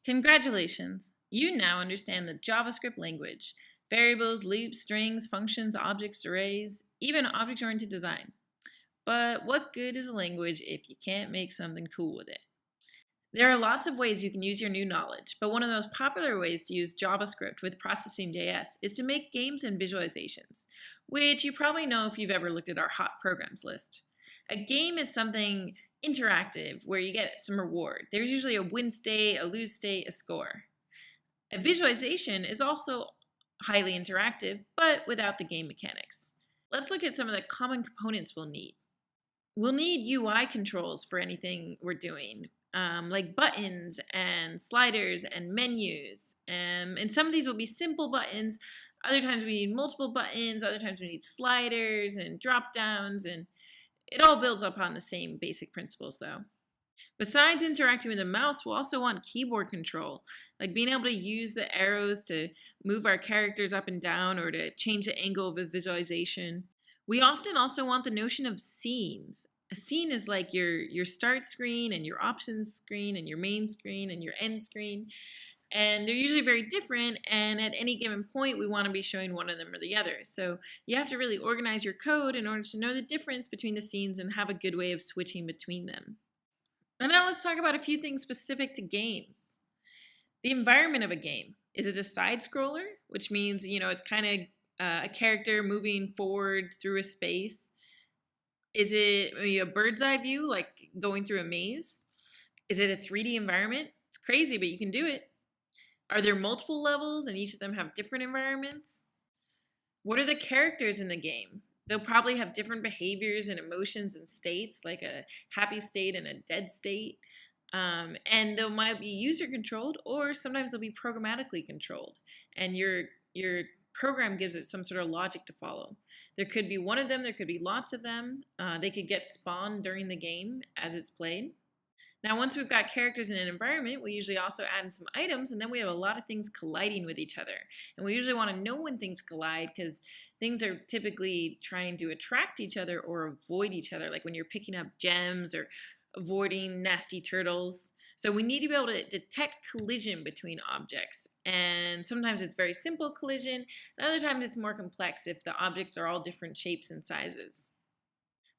Congratulations! You now understand the JavaScript language. Variables, loops, strings, functions, objects, arrays, even object-oriented design. But what good is a language if you can't make something cool with it? There are lots of ways you can use your new knowledge, but one of the most popular ways to use JavaScript with Processing.js is to make games and visualizations, which you probably know if you've ever looked at our hot programs list. A game is something interactive where you get some reward. There's usually a win state, a lose state, a score. A visualization is also highly interactive, but without the game mechanics. Let's look at some of the common components we'll need. We'll need UI controls for anything we're doing, like buttons and sliders and menus. And some of these will be simple buttons. Other times we need multiple buttons. Other times we need sliders and drop downs. And it all builds upon the same basic principles, though. Besides interacting with the mouse, we'll also want keyboard control, like being able to use the arrows to move our characters up and down or to change the angle of a visualization. We often also want the notion of scenes. A scene is like your start screen and your options screen and your main screen and your end screen. And they're usually very different, and at any given point we want to be showing one of them or the other. So you have to really organize your code in order to know the difference between the scenes and have a good way of switching between them. And now let's talk about a few things specific to games. The environment of a game. Is it a side scroller, which means, it's kind of a character moving forward through a space? Is it maybe a bird's eye view, like going through a maze? Is it a 3D environment? It's crazy, but you can do it. Are there multiple levels and each of them have different environments? What are the characters in the game? They'll probably have different behaviors and emotions and states, like a happy state and a dead state. And they might be user controlled, or sometimes they'll be programmatically controlled. And your program gives it some sort of logic to follow. There could be one of them, there could be lots of them. They could get spawned during the game as it's played. Now, once we've got characters in an environment, we usually also add in some items, and then we have a lot of things colliding with each other. And we usually want to know when things collide because things are typically trying to attract each other or avoid each other, like when you're picking up gems or avoiding nasty turtles. So we need to be able to detect collision between objects. And sometimes it's very simple collision, and other times it's more complex if the objects are all different shapes and sizes.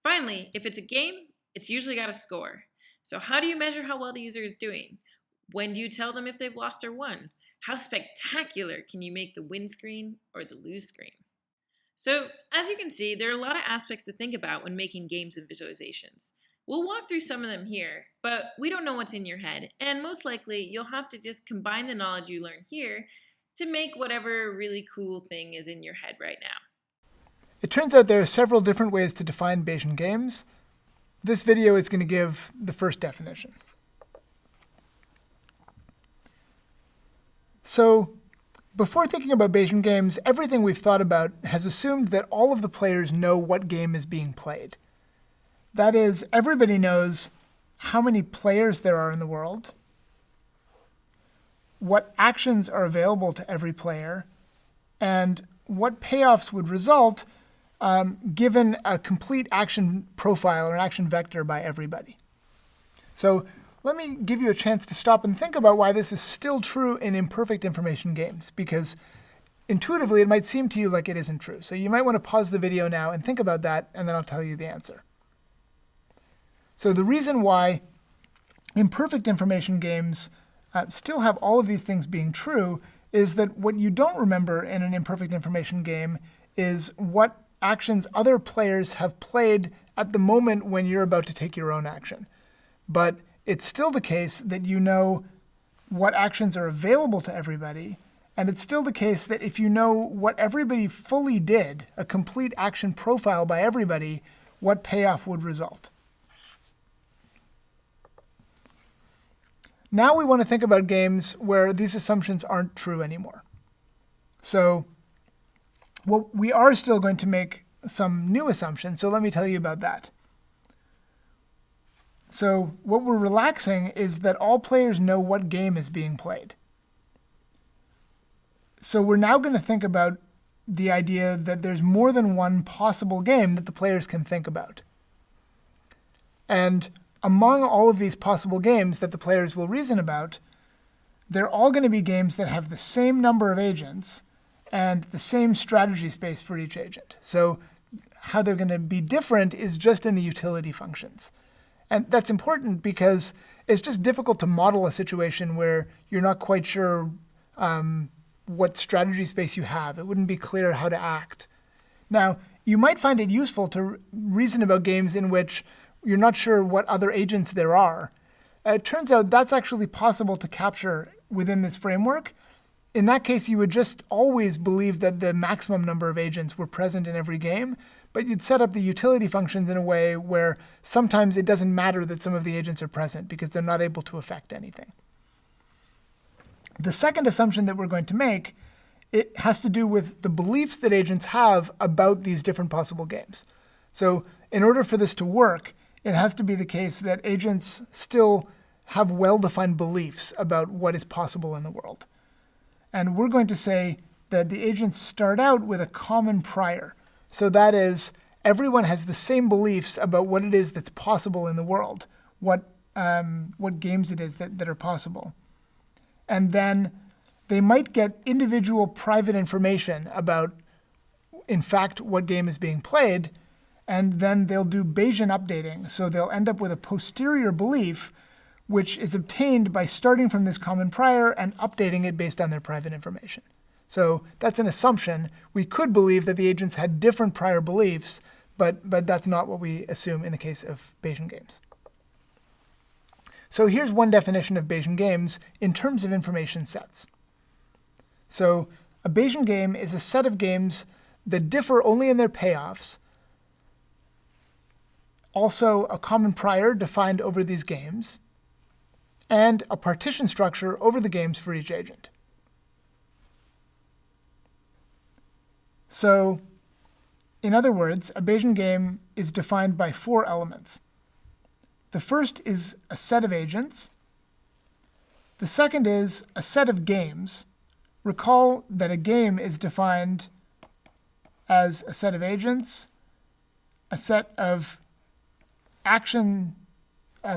Finally, if it's a game, it's usually got a score. So how do you measure how well the user is doing? When do you tell them if they've lost or won? How spectacular can you make the win screen or the lose screen? So as you can see, there are a lot of aspects to think about when making games and visualizations. We'll walk through some of them here, but we don't know what's in your head, and most likely you'll have to just combine the knowledge you learn here to make whatever really cool thing is in your head right now. It turns out there are several different ways to define Bayesian games. This video is going to give the first definition. So before thinking about Bayesian games, everything we've thought about has assumed that all of the players know what game is being played. That is, everybody knows how many players there are in the world, what actions are available to every player, and what payoffs would result given a complete action profile or an action vector by everybody. So let me give you a chance to stop and think about why this is still true in imperfect information games, because intuitively it might seem to you like it isn't true. So you might want to pause the video now and think about that, and then I'll tell you the answer. So the reason why imperfect information games still have all of these things being true is that what you don't remember in an imperfect information game is what actions other players have played at the moment when you're about to take your own action. But it's still the case that you know what actions are available to everybody, and it's still the case that if you know what everybody fully did, a complete action profile by everybody, what payoff would result. Now we want to think about games where these assumptions aren't true anymore. So well, we are still going to make some new assumptions, so let me tell you about that. So what we're relaxing is that all players know what game is being played. So we're now going to think about the idea that there's more than one possible game that the players can think about. And among all of these possible games that the players will reason about, they're all going to be games that have the same number of agents and the same strategy space for each agent. So how they're going to be different is just in the utility functions. And that's important because it's just difficult to model a situation where you're not quite sure what strategy space you have. It wouldn't be clear how to act. Now, you might find it useful to reason about games in which you're not sure what other agents there are. It turns out that's actually possible to capture within this framework. In that case, you would just always believe that the maximum number of agents were present in every game, but you'd set up the utility functions in a way where sometimes it doesn't matter that some of the agents are present because they're not able to affect anything. The second assumption that we're going to make, it has to do with the beliefs that agents have about these different possible games. So in order for this to work, it has to be the case that agents still have well-defined beliefs about what is possible in the world. And we're going to say that the agents start out with a common prior. So that is, everyone has the same beliefs about what it is that's possible in the world, what games it is that are possible. And then they might get individual private information about, in fact, what game is being played, and then they'll do Bayesian updating. So they'll end up with a posterior belief, which is obtained by starting from this common prior and updating it based on their private information. So that's an assumption. We could believe that the agents had different prior beliefs, but that's not what we assume in the case of Bayesian games. So here's one definition of Bayesian games in terms of information sets. So a Bayesian game is a set of games that differ only in their payoffs, also a common prior defined over these games, and a partition structure over the games for each agent. So, in other words, a Bayesian game is defined by 4 elements. The first is a set of agents. The second is a set of games. Recall that a game is defined as a set of agents, a set of action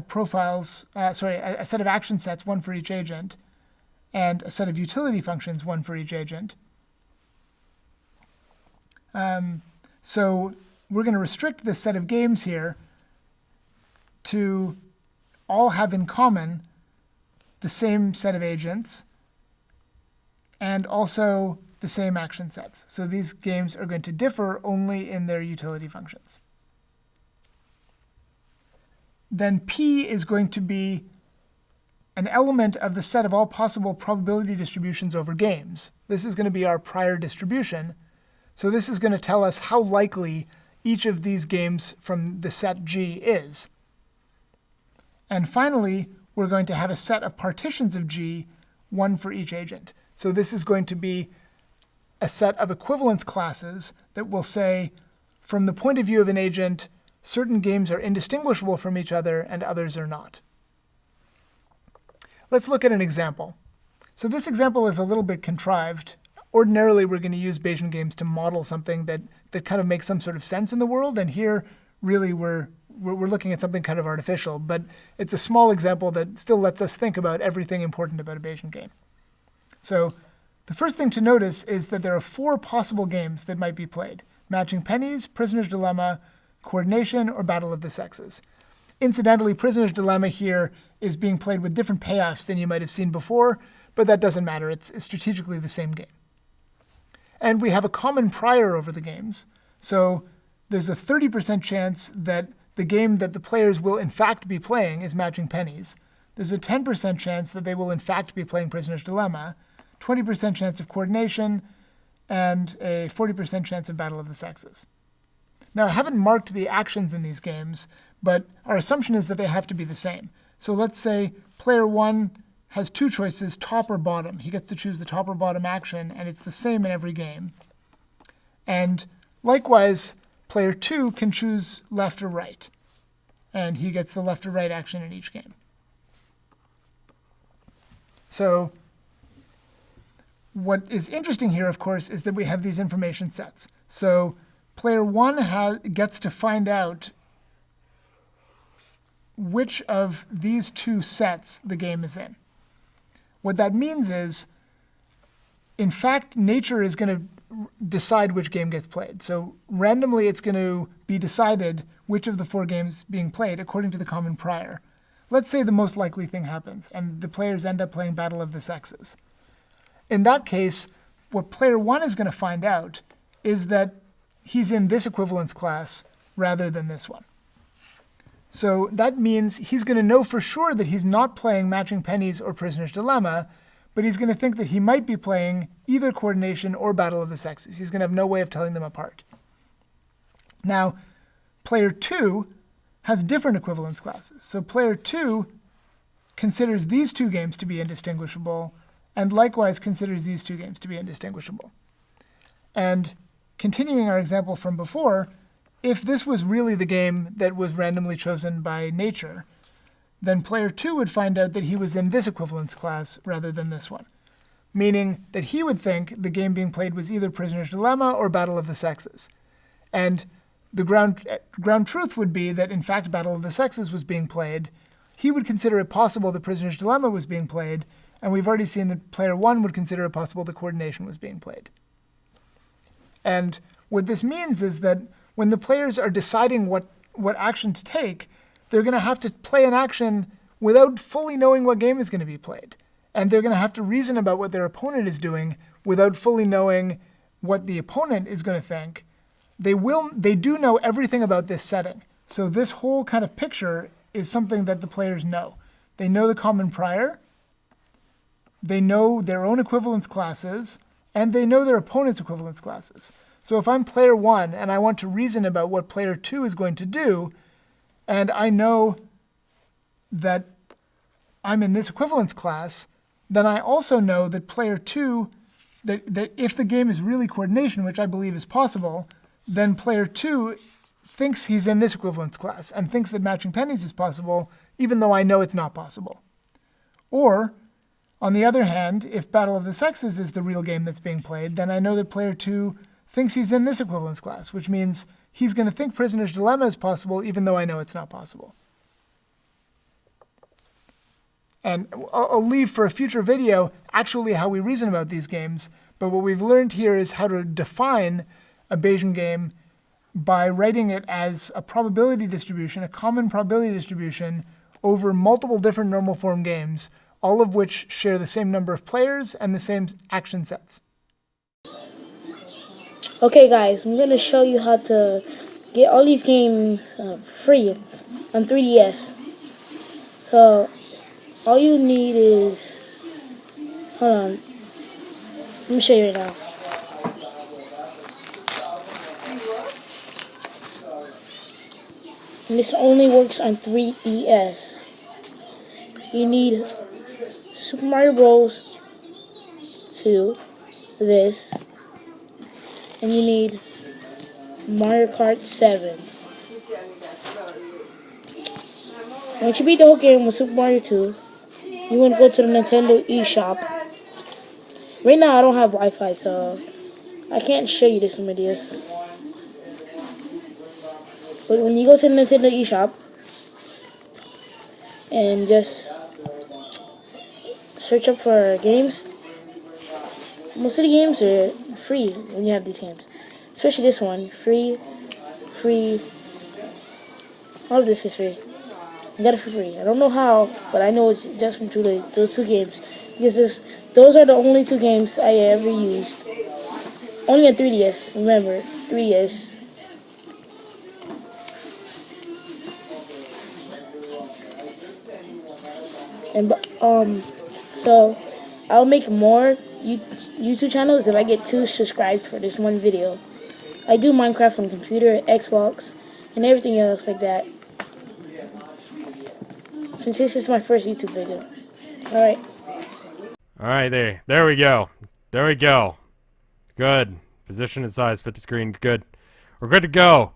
profiles, a set of action sets, one for each agent, and a set of utility functions, one for each agent. So we're going to restrict this set of games here to all have in common the same set of agents and also the same action sets. So these games are going to differ only in their utility functions. Then P is going to be an element of the set of all possible probability distributions over games. This is going to be our prior distribution. So this is going to tell us how likely each of these games from the set G is. And finally, we're going to have a set of partitions of G, one for each agent. So this is going to be a set of equivalence classes that will say, from the point of view of an agent, certain games are indistinguishable from each other and others are not. Let's look at an example. So this example is a little bit contrived. Ordinarily, we're going to use Bayesian games to model something that kind of makes some sort of sense in the world. And here, really, we're looking at something kind of artificial. But it's a small example that still lets us think about everything important about a Bayesian game. So the first thing to notice is that there are 4 possible games that might be played: Matching Pennies, Prisoner's Dilemma, Coordination, or Battle of the Sexes. Incidentally, Prisoner's Dilemma here is being played with different payoffs than you might have seen before, but that doesn't matter. It's strategically the same game. And we have a common prior over the games. So there's a 30% chance that the game that the players will in fact be playing is Matching Pennies. There's a 10% chance that they will in fact be playing Prisoner's Dilemma, 20% chance of Coordination, and a 40% chance of Battle of the Sexes. Now, I haven't marked the actions in these games, but our assumption is that they have to be the same. So let's say player 1 has 2 choices, top or bottom. He gets to choose the top or bottom action, and it's the same in every game. And likewise, player 2 can choose left or right, and he gets the left or right action in each game. So what is interesting here, of course, is that we have these information sets. So player 1 gets to find out which of these 2 sets the game is in. What that means is, in fact, nature is going to decide which game gets played. So randomly, it's going to be decided which of the 4 games being played according to the common prior. Let's say the most likely thing happens, and the players end up playing Battle of the Sexes. In that case, what player 1 is going to find out is that he's in this equivalence class rather than this one. So that means he's going to know for sure that he's not playing Matching Pennies or Prisoner's Dilemma, but he's going to think that he might be playing either Coordination or Battle of the Sexes. He's going to have no way of telling them apart. Now, player 2 has different equivalence classes. So player 2 considers these 2 games to be indistinguishable, and likewise considers these 2 games to be indistinguishable. And continuing our example from before, if this was really the game that was randomly chosen by nature, then player 2 would find out that he was in this equivalence class rather than this one, meaning that he would think the game being played was either Prisoner's Dilemma or Battle of the Sexes. And the ground truth would be that, in fact, Battle of the Sexes was being played. He would consider it possible that Prisoner's Dilemma was being played, and we've already seen that player 1 would consider it possible that Coordination was being played. And what this means is that when the players are deciding what action to take, they're going to have to play an action without fully knowing what game is going to be played. And they're going to have to reason about what their opponent is doing without fully knowing what the opponent is going to think. They do know everything about this setting. So this whole kind of picture is something that the players know. They know the common prior, they know their own equivalence classes, and they know their opponent's equivalence classes. So if I'm player 1 and I want to reason about what player 2 is going to do, and I know that I'm in this equivalence class, then I also know that player 2, that if the game is really Coordination, which I believe is possible, then player 2 thinks he's in this equivalence class and thinks that Matching Pennies is possible, even though I know it's not possible. Or, on the other hand, if Battle of the Sexes is the real game that's being played, then I know that player 2 thinks he's in this equivalence class, which means he's going to think Prisoner's Dilemma is possible, even though I know it's not possible. And I'll leave for a future video actually how we reason about these games, but what we've learned here is how to define a Bayesian game by writing it as a probability distribution, a common probability distribution over multiple different normal form games, all of which share the same number of players and the same action sets. Okay guys, I'm going to show you how to get all these games free on 3DS. So, all you need is, hold on, let me show you right now. And this only works on 3DS. You need Super Mario Bros. 2, this, and you need Mario Kart 7. Once you beat the whole game with Super Mario 2, you want to go to the Nintendo eShop. Right now I don't have Wi-Fi, so I can't show you this videos. But when you go to the Nintendo eShop and just search up for games, most of the games are free when you have these games. Especially this one, free. All of this is free. You got it for free. I don't know how, but I know it's just from those 2 games. Because those are the only 2 games I ever used. Only on 3DS, remember, 3DS. And so I'll make more YouTube channels if I get 2 subscribed for this one video. I do Minecraft on computer, Xbox, and everything else like that. Since this is my first YouTube video. Alright. Alright, there we go. There we go. Good. Position and size fit the screen. Good. We're good to go.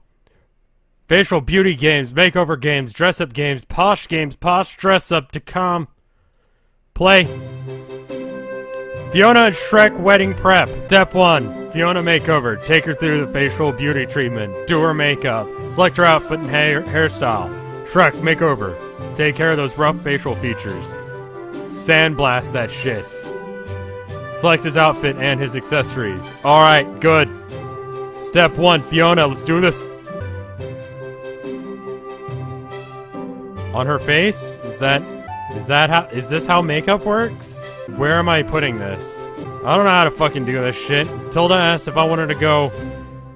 Facial beauty games, makeover games, dress-up games, posh dress-up to come. Play. Fiona and Shrek wedding prep. Step 1. Fiona makeover. Take her through the facial beauty treatment. Do her makeup. Select her outfit and hairstyle. Shrek makeover. Take care of those rough facial features. sandblast that shit. Select his outfit and his accessories. Alright, good. Step 1, Fiona, let's do this. On her face? Is this how makeup works? Where am I putting this? I don't know how to fucking do this shit. Tilda asked if I wanted to go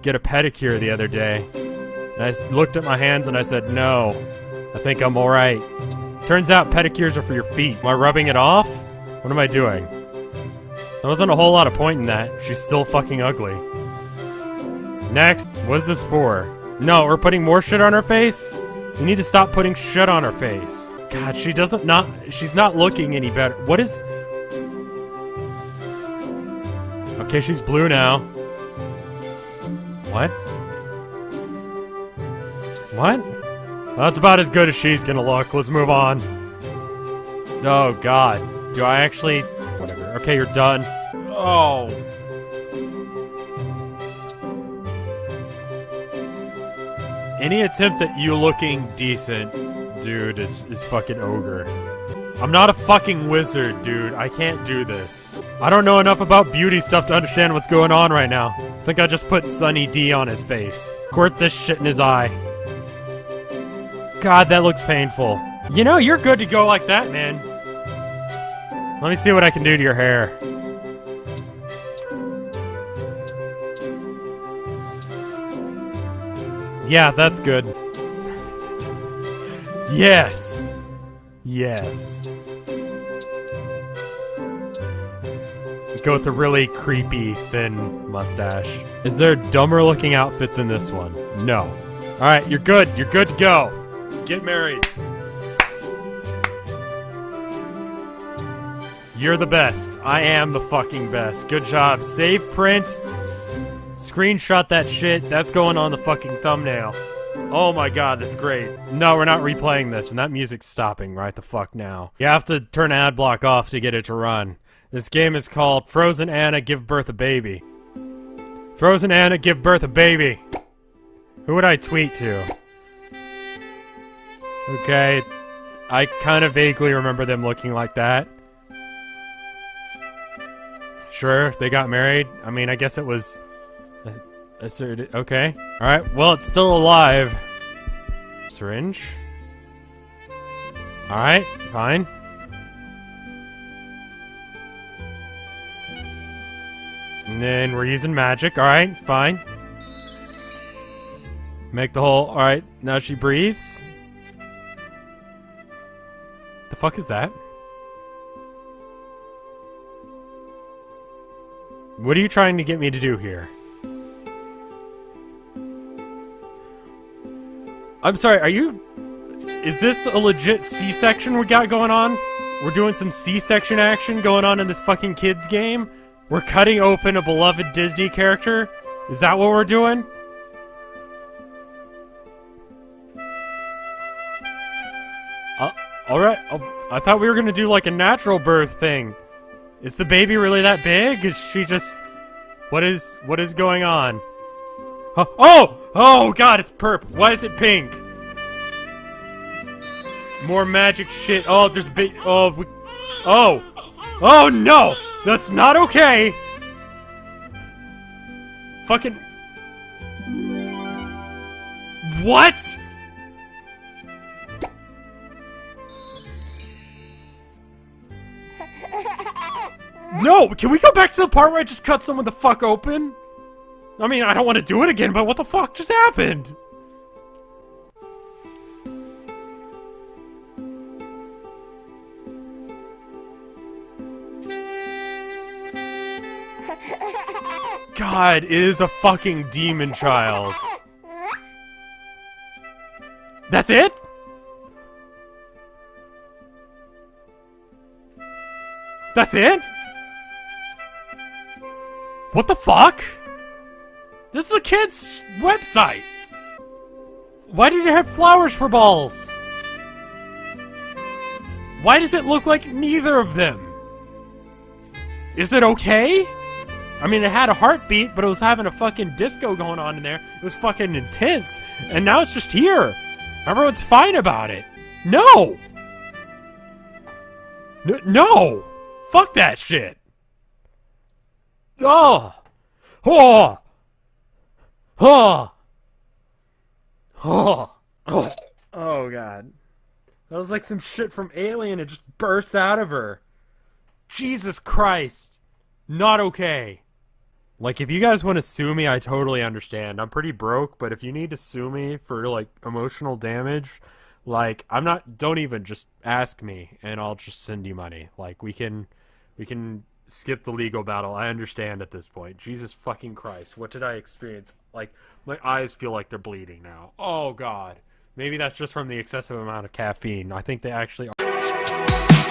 get a pedicure the other day. And I looked at my hands and I said, no. I think I'm alright. Turns out pedicures are for your feet. Am I rubbing it off? What am I doing? There wasn't a whole lot of point in that. She's still fucking ugly. Next, what is this for? No, we're putting more shit on her face? We need to stop putting shit on her face. God, she's not looking any better. What is... Okay, she's blue now. What? What? Well, that's about as good as she's gonna look. Let's move on. Oh, God. Do I actually... Whatever. Okay, you're done. Oh. Any attempt at you looking decent, dude, is fucking ogre. I'm not a fucking wizard, dude. I can't do this. I don't know enough about beauty stuff to understand what's going on right now. I think I just put Sunny D on his face. Squirt this shit in his eye. God, that looks painful. You know, you're good to go like that, man. Let me see what I can do to your hair. Yeah, that's good. Yes. Yes. Go with the really creepy, thin mustache. Is there a dumber looking outfit than this one? No. Alright, you're good. You're good to go. Get married. You're the best. I am the fucking best. Good job. Save print. Screenshot that shit. That's going on the fucking thumbnail. Oh my god, that's great. No, we're not replaying this, and that music's stopping right the fuck now. You have to turn ad block off to get it to run. This game is called Frozen Anna Give Birth a Baby. Frozen Anna Give Birth a Baby. Who would I tweet to? Okay, I kind of vaguely remember them looking like that. Sure, they got married. I mean, I guess it was... Okay. Alright, well, it's still alive. Syringe. Alright, fine. And then we're using magic. Alright, fine. Make the hole. Alright, now she breathes. The fuck is that? What are you trying to get me to do here? I'm sorry, are you... Is this a legit C-section we got going on? We're doing some C-section action going on in this fucking kids game? We're cutting open a beloved Disney character? Is that what we're doing? Alright, I thought we were gonna do like a natural birth thing. Is the baby really that big? Is she just... What is going on? Oh god, it's perp. Why is it pink? More magic shit. Oh, there's big... Oh no! That's not okay! Fucking... What?! No! Can we go back to the part where I just cut someone the fuck open? I mean, I don't want to do it again, but what the fuck just happened? God, it is a fucking demon child. That's it? That's it? What the fuck? This is a kid's website. Why did it have flowers for balls? Why does it look like neither of them? Is it okay? I mean, it had a heartbeat, but it was having a fucking disco going on in there. It was fucking intense. And now it's just here. Everyone's fine about it. No! No! Fuck that shit! Oh! Oh! Oh! Oh! Oh! Oh god. That was like some shit from Alien. It just burst out of her. Jesus Christ. Not okay. Like, if you guys want to sue me, I totally understand. I'm pretty broke, but if you need to sue me for, like, emotional damage, like, don't even just ask me, and I'll just send you money. Like, we can skip the legal battle. I understand at this point. Jesus fucking Christ. What did I experience? Like, my eyes feel like they're bleeding now. Oh, God. Maybe that's just from the excessive amount of caffeine. I think they actually are.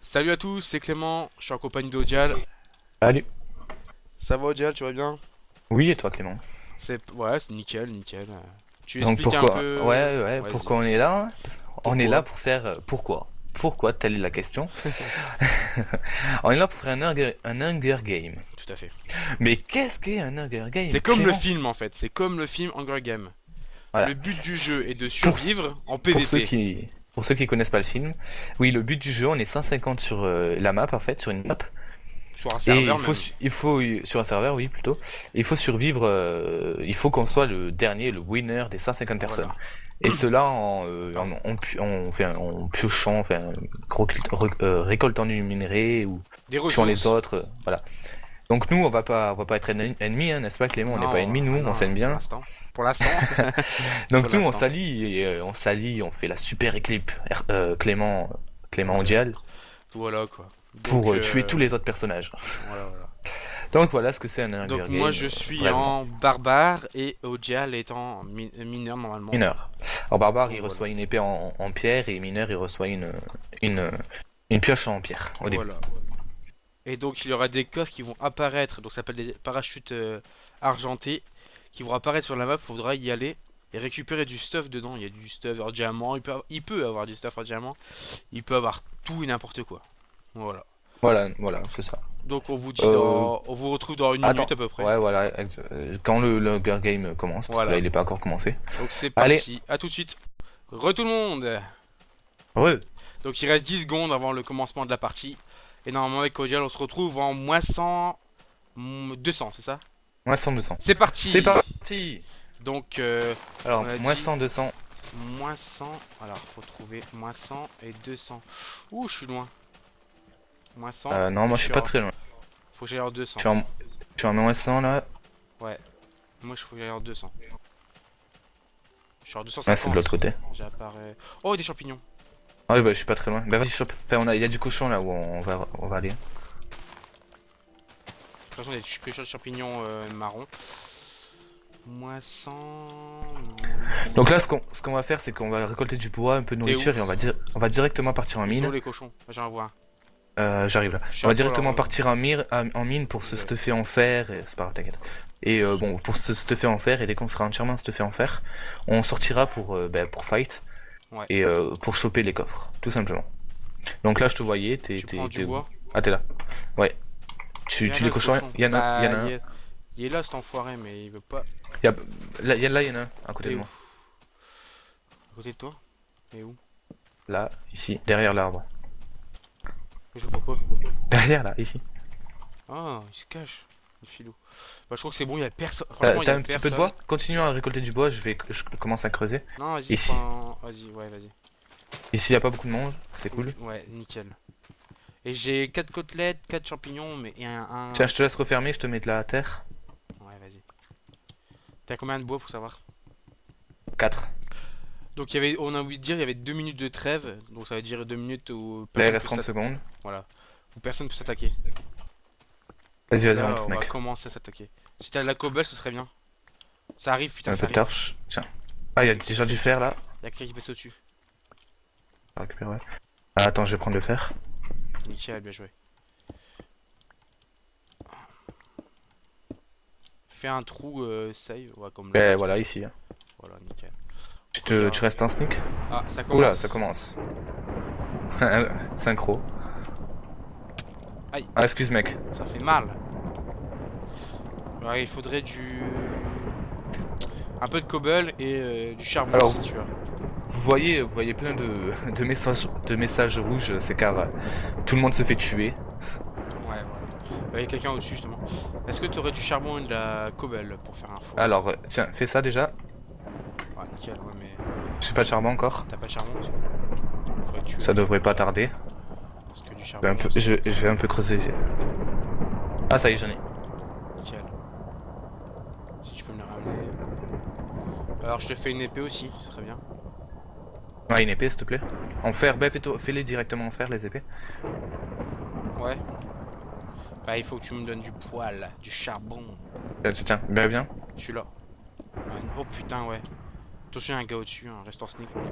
Salut à tous, c'est Clément, je suis en compagnie d'Odial. Salut. Ça va Odial, tu vas bien? Oui, et toi Clément? Ouais, c'est nickel, nickel. Tu Donc expliques pourquoi? un peu... Ouais, Vas-y. pourquoi on est là? On est Pourquoi là pour faire... Pourquoi? Pourquoi? Telle est la question. On est là pour faire un Hunger Game. Tout à fait. Mais qu'est-ce qu'est un Hunger Game? C'est comme le Clément? film en fait, c'est comme le film Hunger Game. Voilà. Le but du jeu est de survivre en PVP. Pour ceux qui connaissent pas le film, oui, le but du jeu, on est 150 sur la map, en fait, sur une map. Sur un Et serveur il faut, sur un serveur, oui, plutôt. Il faut survivre, il faut qu'on soit le dernier, le winner des 150 personnes. Voilà. Et cela en piochant, récoltant du minerai ou Des tuant ressources. les autres, voilà. Donc nous, on va pas être ennemis, hein, n'est-ce pas Clément? On n'est Non, pas ennemis, nous, non, on s'aime bien. Pour l'instant. Donc pour nous, on l'instant. s'allie, et on s'allie, on fait la super équipe Clément Mondial Voilà quoi. pour Donc, tuer tous les autres personnages. Voilà. Donc voilà ce que c'est un Hunger Donc Game. moi je suis vraiment. en barbare et Odial est en mineur normalement. Mineur. Alors barbare, il Voilà. reçoit une épée en pierre et mineur, il reçoit une pioche en pierre au début. Voilà. Et donc il y aura des coffres qui vont apparaître, donc ça s'appelle des parachutes argentés, qui vont apparaître sur la map, il faudra y aller et récupérer du stuff dedans. Il y a du stuff en diamant, il peut avoir du stuff en diamant, il peut avoir tout et n'importe quoi. Voilà. Voilà, c'est ça. Donc on vous dit on vous retrouve dans une minute à peu près. Ouais, voilà, quand le Hunger Game commence, parce Voilà. que là il est pas encore commencé. Donc c'est Allez. parti, à tout de suite. Re tout le monde. Ouais. Donc il reste 10 secondes avant le commencement de la partie. Et normalement avec Odial on se retrouve en moins 100... 200, c'est ça? Moins 100, 200. C'est parti. C'est parti. Donc Alors, on a moins dit- 100, 200. moins 100, alors faut trouver moins 100 et 200. Ouh, je suis loin. Moins 100. Non, moi je suis pas très loin. Faut que j'aille en 200. Je suis en moins 100 là. Moi, il faut que j'aille en 200. Je suis en 250. Ouais, c'est de l'autre côté. J'apparais. Oh, des champignons. Ah oui, bah je suis pas très loin. Bah vas-y, chope. Enfin, il y a du cochon là où on va aller. De toute façon, il y a des champignons marron. Moins 100. Donc là, ce qu'on va faire, c'est qu'on va récolter du bois, un peu de nourriture, et on va directement partir en Ils sont mine. les cochons. J'en vois un. J'arrive là. Je suis On va un peu directement là, partir en mine pour se stuffer en fer. C'est pas grave, t'inquiète. Et bon, pour se stuffer en fer, et dès qu'on sera entièrement stuffé en fer, on sortira pour fight. Ouais. Et pour choper les coffres, tout simplement. Donc là, je te voyais, Tu prends du où bois. Ah, t'es là. Ouais. Tu Viens les là, cochons, cochon. il y en a un. Il est là cet enfoiré, mais il veut pas. Là, il y en a un à côté T'es de où? moi. À côté de toi? Et où? Là, ici, derrière l'arbre. Je vois pas. Derrière là, ici. Ah, il se cache. Le filou. Bah, je crois que c'est bon, il y a personne. T'as Franchement, il y a un petit peu de personne. bois? Continue à récolter du bois, je commence à creuser. Non, vas-y, Ici. Vas-y, ouais, vas-y. Ici, il y a pas beaucoup de monde, c'est cool. Ouais, nickel. Et j'ai 4 côtelettes, 4 champignons, mais il y a un. Tiens, je te laisse refermer, je te mets de la terre. Ouais, vas-y. T'as combien de bois pour savoir? 4. Donc, on a envie de dire, il y avait 2 minutes de trêve. Donc, ça veut dire 2 minutes où. Là, il personne reste peut 30 s'atta- secondes. Voilà. Où personne peut s'attaquer. Vas-y, Là, rentre, on va mec. commencer à s'attaquer. Si t'as de la cobble, ce serait bien. Ça arrive, putain, Un ça peu de arrive. torche. Tiens. Ah, il y a déjà du fer là. Y'a quelqu'un qui passe au-dessus. On va récupérer, ouais. Ah, attends, je vais prendre le fer. Nickel, bien joué. Fais un trou save, ouais, comme là. Ouais, voilà, ici. Voilà, nickel. Tu restes un sneak? Ah, ça commence. Oula, ça commence. Synchro. Aïe. Ah, excuse mec. Ça fait mal. Ouais, il faudrait un peu de cobble et du charbon Alors, si tu veux. Vous voyez plein de messages rouges, c'est car tout le monde se fait tuer. Ouais, voilà. Il y a quelqu'un au-dessus justement. Est-ce que tu aurais du charbon et de la cobble pour faire un four? Alors, tiens, fais ça déjà. Ouais, nickel, ouais, mais J'ai pas de charbon encore. t'as pas de charbon? Faudrait que tu Ça devrait pas tarder. Parce que du Je charbon. vais je vais un peu creuser. Ah, ça y est, j'en ai. Nickel. Si tu peux me le ramener. Alors je te fais une épée aussi, c'est très bien. Ouais, une épée, s'il te plaît. En fer, bah fais-les directement en fer, les épées. Ouais. Bah il faut que tu me donnes du poil, du charbon. Tiens, bah viens. Je suis là. Ouais, oh putain ouais. Attention, il y a un gars au-dessus, un reste en sneak, n'oublie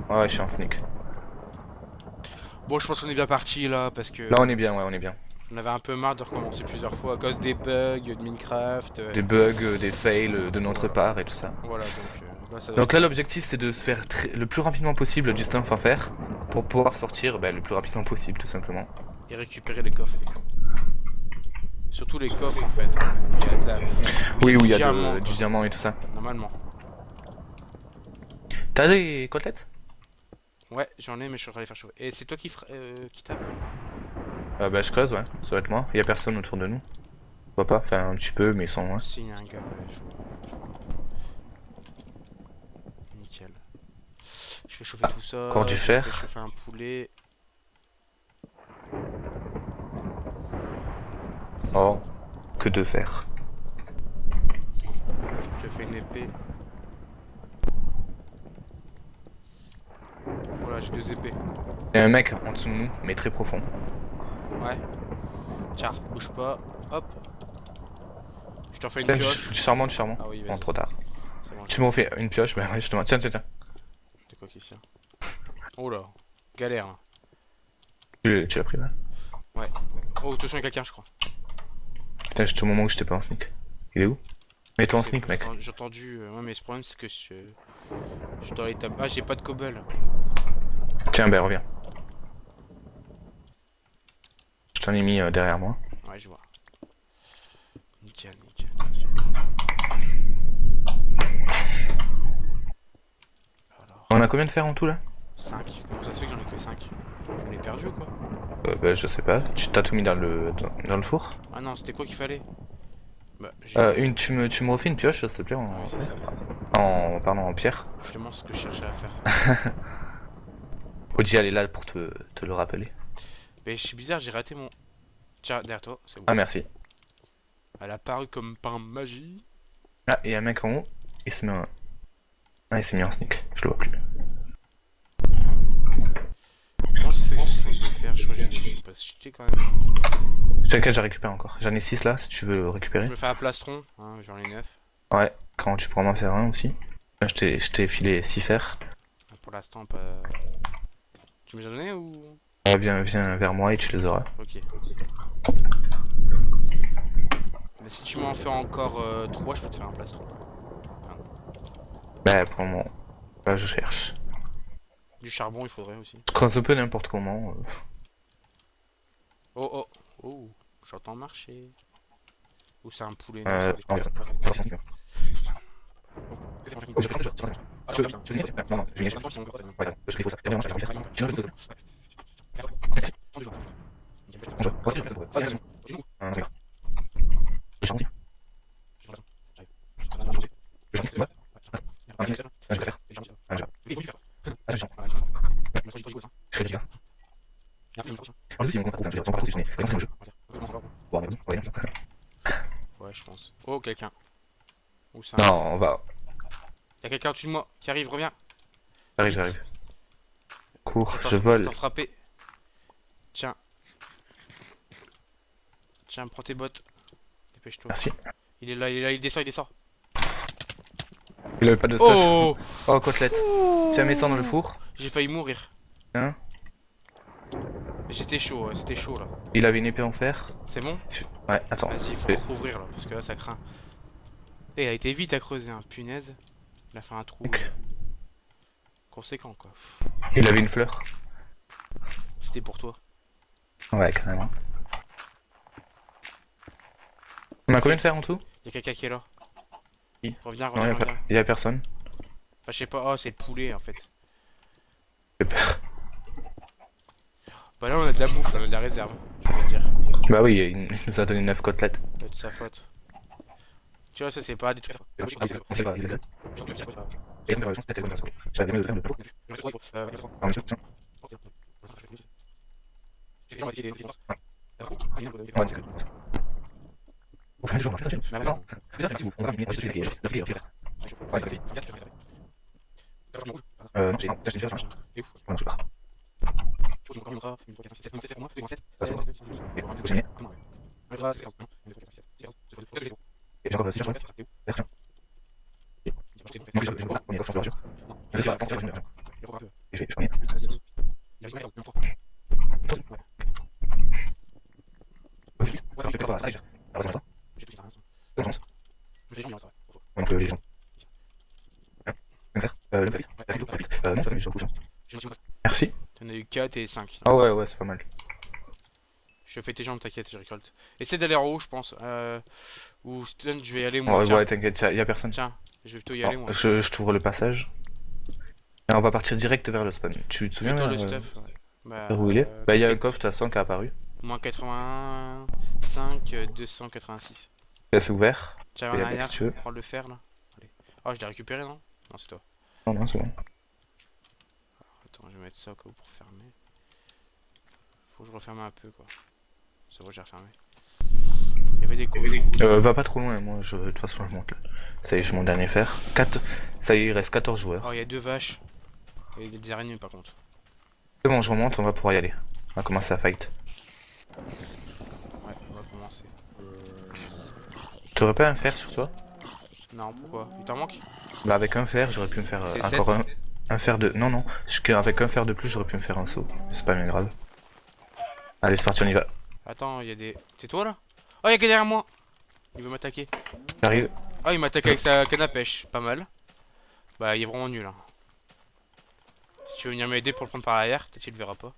pas. Ouais, je suis en sneak. Bon, je pense qu'on est bien parti là parce que Là, on est bien, ouais, on est bien. on avait un peu marre de recommencer plusieurs fois à cause des bugs de Minecraft. Des bugs, des fails de notre part et tout ça. Voilà, donc là ça doit Donc là, l'objectif, c'est de se faire le plus rapidement possible du stuff en fer pour pouvoir sortir le plus rapidement possible, tout simplement. et récupérer les coffres. Surtout les coffres en fait. Il y a de la... Oui, où il y a diamant, du quoi. diamant et tout ça. Normalement. T'as des côtelettes? Ouais, j'en ai, mais je suis en train de les faire chauffer. Et c'est toi qui tape? Bah, je creuse, ouais, ça va être moi. Il y a personne autour de nous. Je vois pas, enfin un petit peu, mais ils sont loin. Si, il y a un gars, ouais, je vois. Nickel. Je fais chauffer tout ça. Encore du je fer. fais chauffer un poulet. Oh, que de fer. Je te fais une épée. Voilà, j'ai 2 épées. Il y a un mec en dessous de nous, mais très profond. Ouais. Tiens, bouge pas. Hop. Je t'en fais une Du pioche. charbon, du charbon. Ah oui, Bon, vas-y. trop tard. C'est bon, Tu m'en fais une pioche, bah ouais, justement. Tiens, tiens, tiens. c'est quoi qui est ça? Oh là, galère. Hein. Tu l'as pris, là? Ouais. Oh, attention, il y a quelqu'un, je crois. Putain, juste au moment où j'étais pas en sneak. Il est où? Mets-toi en sneak, mec. J'ai entendu. Ouais, mais ce problème, c'est que je suis dans les tables. Ah, j'ai pas de cobble. Tiens, bah reviens. Je t'en ai mis derrière moi. Ouais, je vois. Nickel, nickel. Alors, On a combien de fer en tout là? 5. Comment ça se fait que j'en ai que 5? Je l'ai perdu ou quoi? Bah je sais pas. Tu t'as tout mis dans le four? Ah non, c'était quoi qu'il fallait? Bah, Tu me refais une pioche s'il te plaît Ah oui, c'est ça. pardon, en pierre. Justement, ce que je cherchais à faire. Oji elle est là pour te le rappeler. Mais c'est bizarre, j'ai raté mon. Tiens, derrière toi, c'est bon. Ah merci. Elle a apparu comme par magie. Ah, il y a un mec en haut. Il se met un... Ah, il s'est mis en sneak. Je le vois plus. Comment ça se fait que j'essaie de le faire? Je crois que je vais pas cheater quand même. T'inquiète, j'ai récupéré encore. J'en ai 6 là si tu veux le récupérer. Je me fais un plastron, hein, j'en ai 9. Ouais, quand tu pourras m'en faire un aussi. Là, je t'ai filé 6 fers. Pour l'instant, pas. Tu me les as donnés ou. Viens vers moi et tu les auras. Ok. Mais si tu m'en fais encore 3, je peux te faire un plastron. Bah pour le moment, là je cherche. Du charbon, il faudrait aussi. Je creuse un peu n'importe comment. Oh oh oh, j'entends marcher. Ou c'est un poulet? Non, Ouais, je pense. Oh, quelqu'un. Où ça? Non, on va. Y'a quelqu'un au-dessus de moi qui arrive, reviens. J'arrive. Cours, Attends, je peux vole. t'en frapper. Tiens. Tiens, prends tes bottes. Dépêche-toi. Merci. Il est là, il descend, il descend. Il avait pas de stuff. Oh, Oh, côtelette. Tiens, mets ça dans le four. j'ai failli mourir. Hein? J'étais chaud, ouais, c'était chaud là. Il avait une épée en fer. C'est bon? Ouais, attends. Vas-y, il faut Et- recouvrir là, parce que là ça craint. Et il a été vite à creuser, hein, punaise. Il a fait un trou Ok. conséquent quoi. Il avait une fleur. C'était pour toi. Ouais, carrément. On a combien de fer en tout? Y'a quelqu'un qui est là. Qui Reviens, Non, reviens, reviens. y a personne. Bah, je sais pas, oh, c'est le poulet en fait. J'ai peur. Bah là, on a de la bouffe, là, on a de la réserve, je vais te dire. Bah oui, il nous a donné 9 côtelettes. C'est de sa faute. Tu vois, ça, c'est pas des trucs. On sait pas, il est là. Et donc, c'était comme ça. J'avais mieux de faire le pot. Ah, monsieur, tiens. Ouais, c'est comme ça. Vous faites toujours, on va faire ça. Non, on va venir, je vais le faire. Ouais, c'est parti. Non, j'ai une faire, non, je pars. Et j'ai encore 6 chances. Tiens. Moi, j'ai on est sur la voiture. Et je vais revenir. Vite, alors tu peux pas, ça déjà. Alors ça va. Bonne chance. Donc les gens. Le faire. Le faire vite. Non, ça va, mais je refuse. Merci. T'en as eu 4 et 5. Ah ouais, c'est pas mal. Je fais tes jambes, t'inquiète, je récolte. Essaie d'aller en haut, je pense. Ou Stun, je vais y aller moi. Ouais, Tiens, ouais, t'inquiète, y'a personne. tiens, je vais plutôt y aller moi. Je t'ouvre le passage. Et on va partir direct vers le spawn. Tu te souviens Fais-toi le stuff. Ouais. vers où il est Bah, il y a un coffre de toute façon qui est apparu. Moins 85, 286. C'est ouvert. Tiens, Il y en a arrière, si tu veux. prends le fer là. Allez. Oh, je l'ai récupéré, non? Non, c'est toi. Non, c'est bon. Attends, je vais mettre ça au cas où pour fermer. Faut que je referme un peu quoi. C'est bon, j'ai refermé. Il y avait des cochons. Va pas trop loin, moi, de toute façon, je monte là. Ça y est, j'ai mon dernier fer. 4... Ça y est, il reste 14 joueurs. Oh, il y a 2 vaches. Et il y a des araignées par contre. C'est bon, je remonte, on va pouvoir y aller. On va commencer à fight. Ouais, on va commencer. T'aurais pas un fer sur toi? Non, pourquoi? Il t'en manque? Bah, avec un fer, j'aurais pu me faire C'est encore 7. un fer de. Non, non, avec un fer de plus, j'aurais pu me faire un saut. C'est pas bien grave. Allez, c'est parti, on y va. Attends, il y a des. C'est toi là? Oh, il y a quelqu'un derrière moi! Il veut m'attaquer. J'arrive. Oh, il m'attaque avec sa canne à pêche. Pas mal. Bah, il est vraiment nul. Hein. Si tu veux venir m'aider pour le prendre par l'arrière, peut-être tu le verras pas.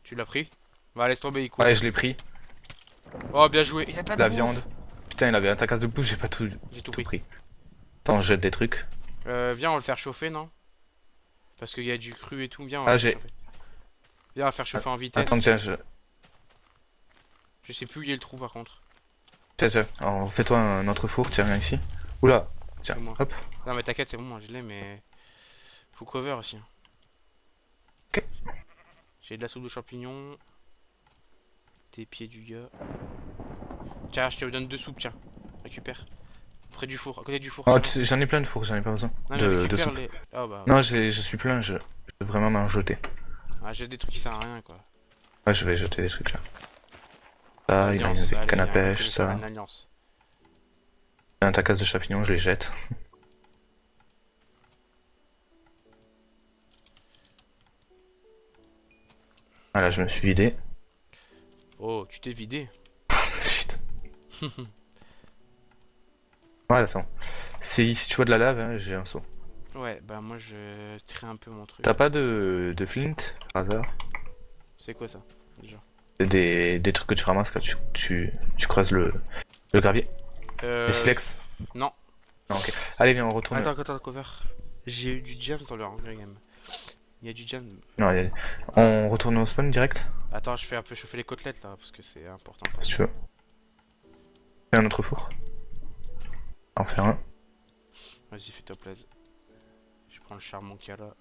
Tu l'as pris? Bah, laisse tomber, il court. Ouais, je l'ai pris. Oh, bien joué. Il a pas de La bouffe. viande. Putain, il avait un tacasse de bouffe, j'ai pas tout J'ai tout pris. pris. Attends, je jette des trucs. Viens, on va le faire chauffer, non? Parce qu'il y a du cru et tout. Viens, on Ah, va le j'ai- faire chauffer. Viens, on va faire chauffer en vitesse. Attends, tiens, Je sais plus où il est le trou par contre. Tiens, alors, fais-toi un autre four, tiens, viens ici. Oula, tiens, C'est moi. hop. Non, mais t'inquiète, c'est bon, moi je l'ai, mais. Faut cover aussi. Hein. Ok. J'ai de la soupe de champignons. Des pieds du gars. Tiens, je te donne 2 soupes, tiens. Récupère. Près du four, à côté du four. Oh, tiens. j'en ai plein de fours, j'en ai pas besoin. Non, mais de récupère soupe. les. Ah bah. Non, je suis plein, je veux vraiment m'en jeter. Ah, j'ai des trucs qui servent à rien quoi. Ouais, je vais jeter des trucs là. Ça, il a Alliance, une allez, canne à viens, pêche, fais-le sur ça. une alliance. Un tacasse de champignons, je les jette. Voilà, je me suis vidé. Oh, tu t'es vidé. Chut. Voilà, c'est bon. Si tu vois de la lave, hein, j'ai un seau. Ouais, bah moi je trie un peu mon truc. T'as pas de flint par hasard? C'est quoi ça déjà? C'est des trucs que tu ramasses quand tu creuses le gravier. Des silex? Non. Non, ok. Allez, viens, on retourne. Attends, cover. J'ai eu du jam dans le Hunger Game. Il y a du jam. Non, on retourne au spawn direct, Attends, je fais un peu chauffer les côtelettes là, parce que c'est important. si tu veux. Fais un autre four. En faire un. Vas-y, fais-toi plaisir. Je prends le charbon qu'il y a là.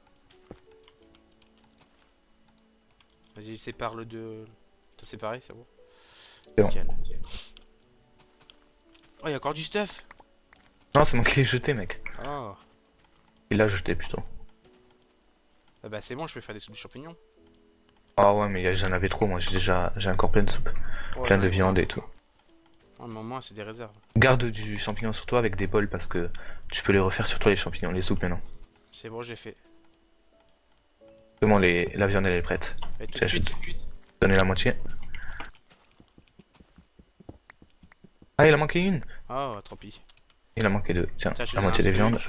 Vas-y, sépare le de. T'as séparé, c'est bon? C'est bon. Nickel. Oh, il y a encore du stuff! Non, c'est moi qui l'ai jeté, mec. Oh. Il l'a jeté plutôt. Ah bah c'est bon, je peux faire des soupes de champignons. Ah ouais, mais j'en avais trop, moi j'ai encore plein de soupe, Ouais, plein de j'en ai viande plein. et tout. Ouais, mais au moins, c'est des réserves. Garde du champignon sur toi avec des bols parce que tu peux les refaire sur toi les champignons, les soupes maintenant. C'est bon, j'ai fait. C'est bon, la viande elle est prête. Et tout de Tiens, suite. Donnez la moitié. Ah, il a manqué une. Oh, tant pis. Il a manqué deux. Tiens, Tiens, je te la donne moitié un des truc. viandes.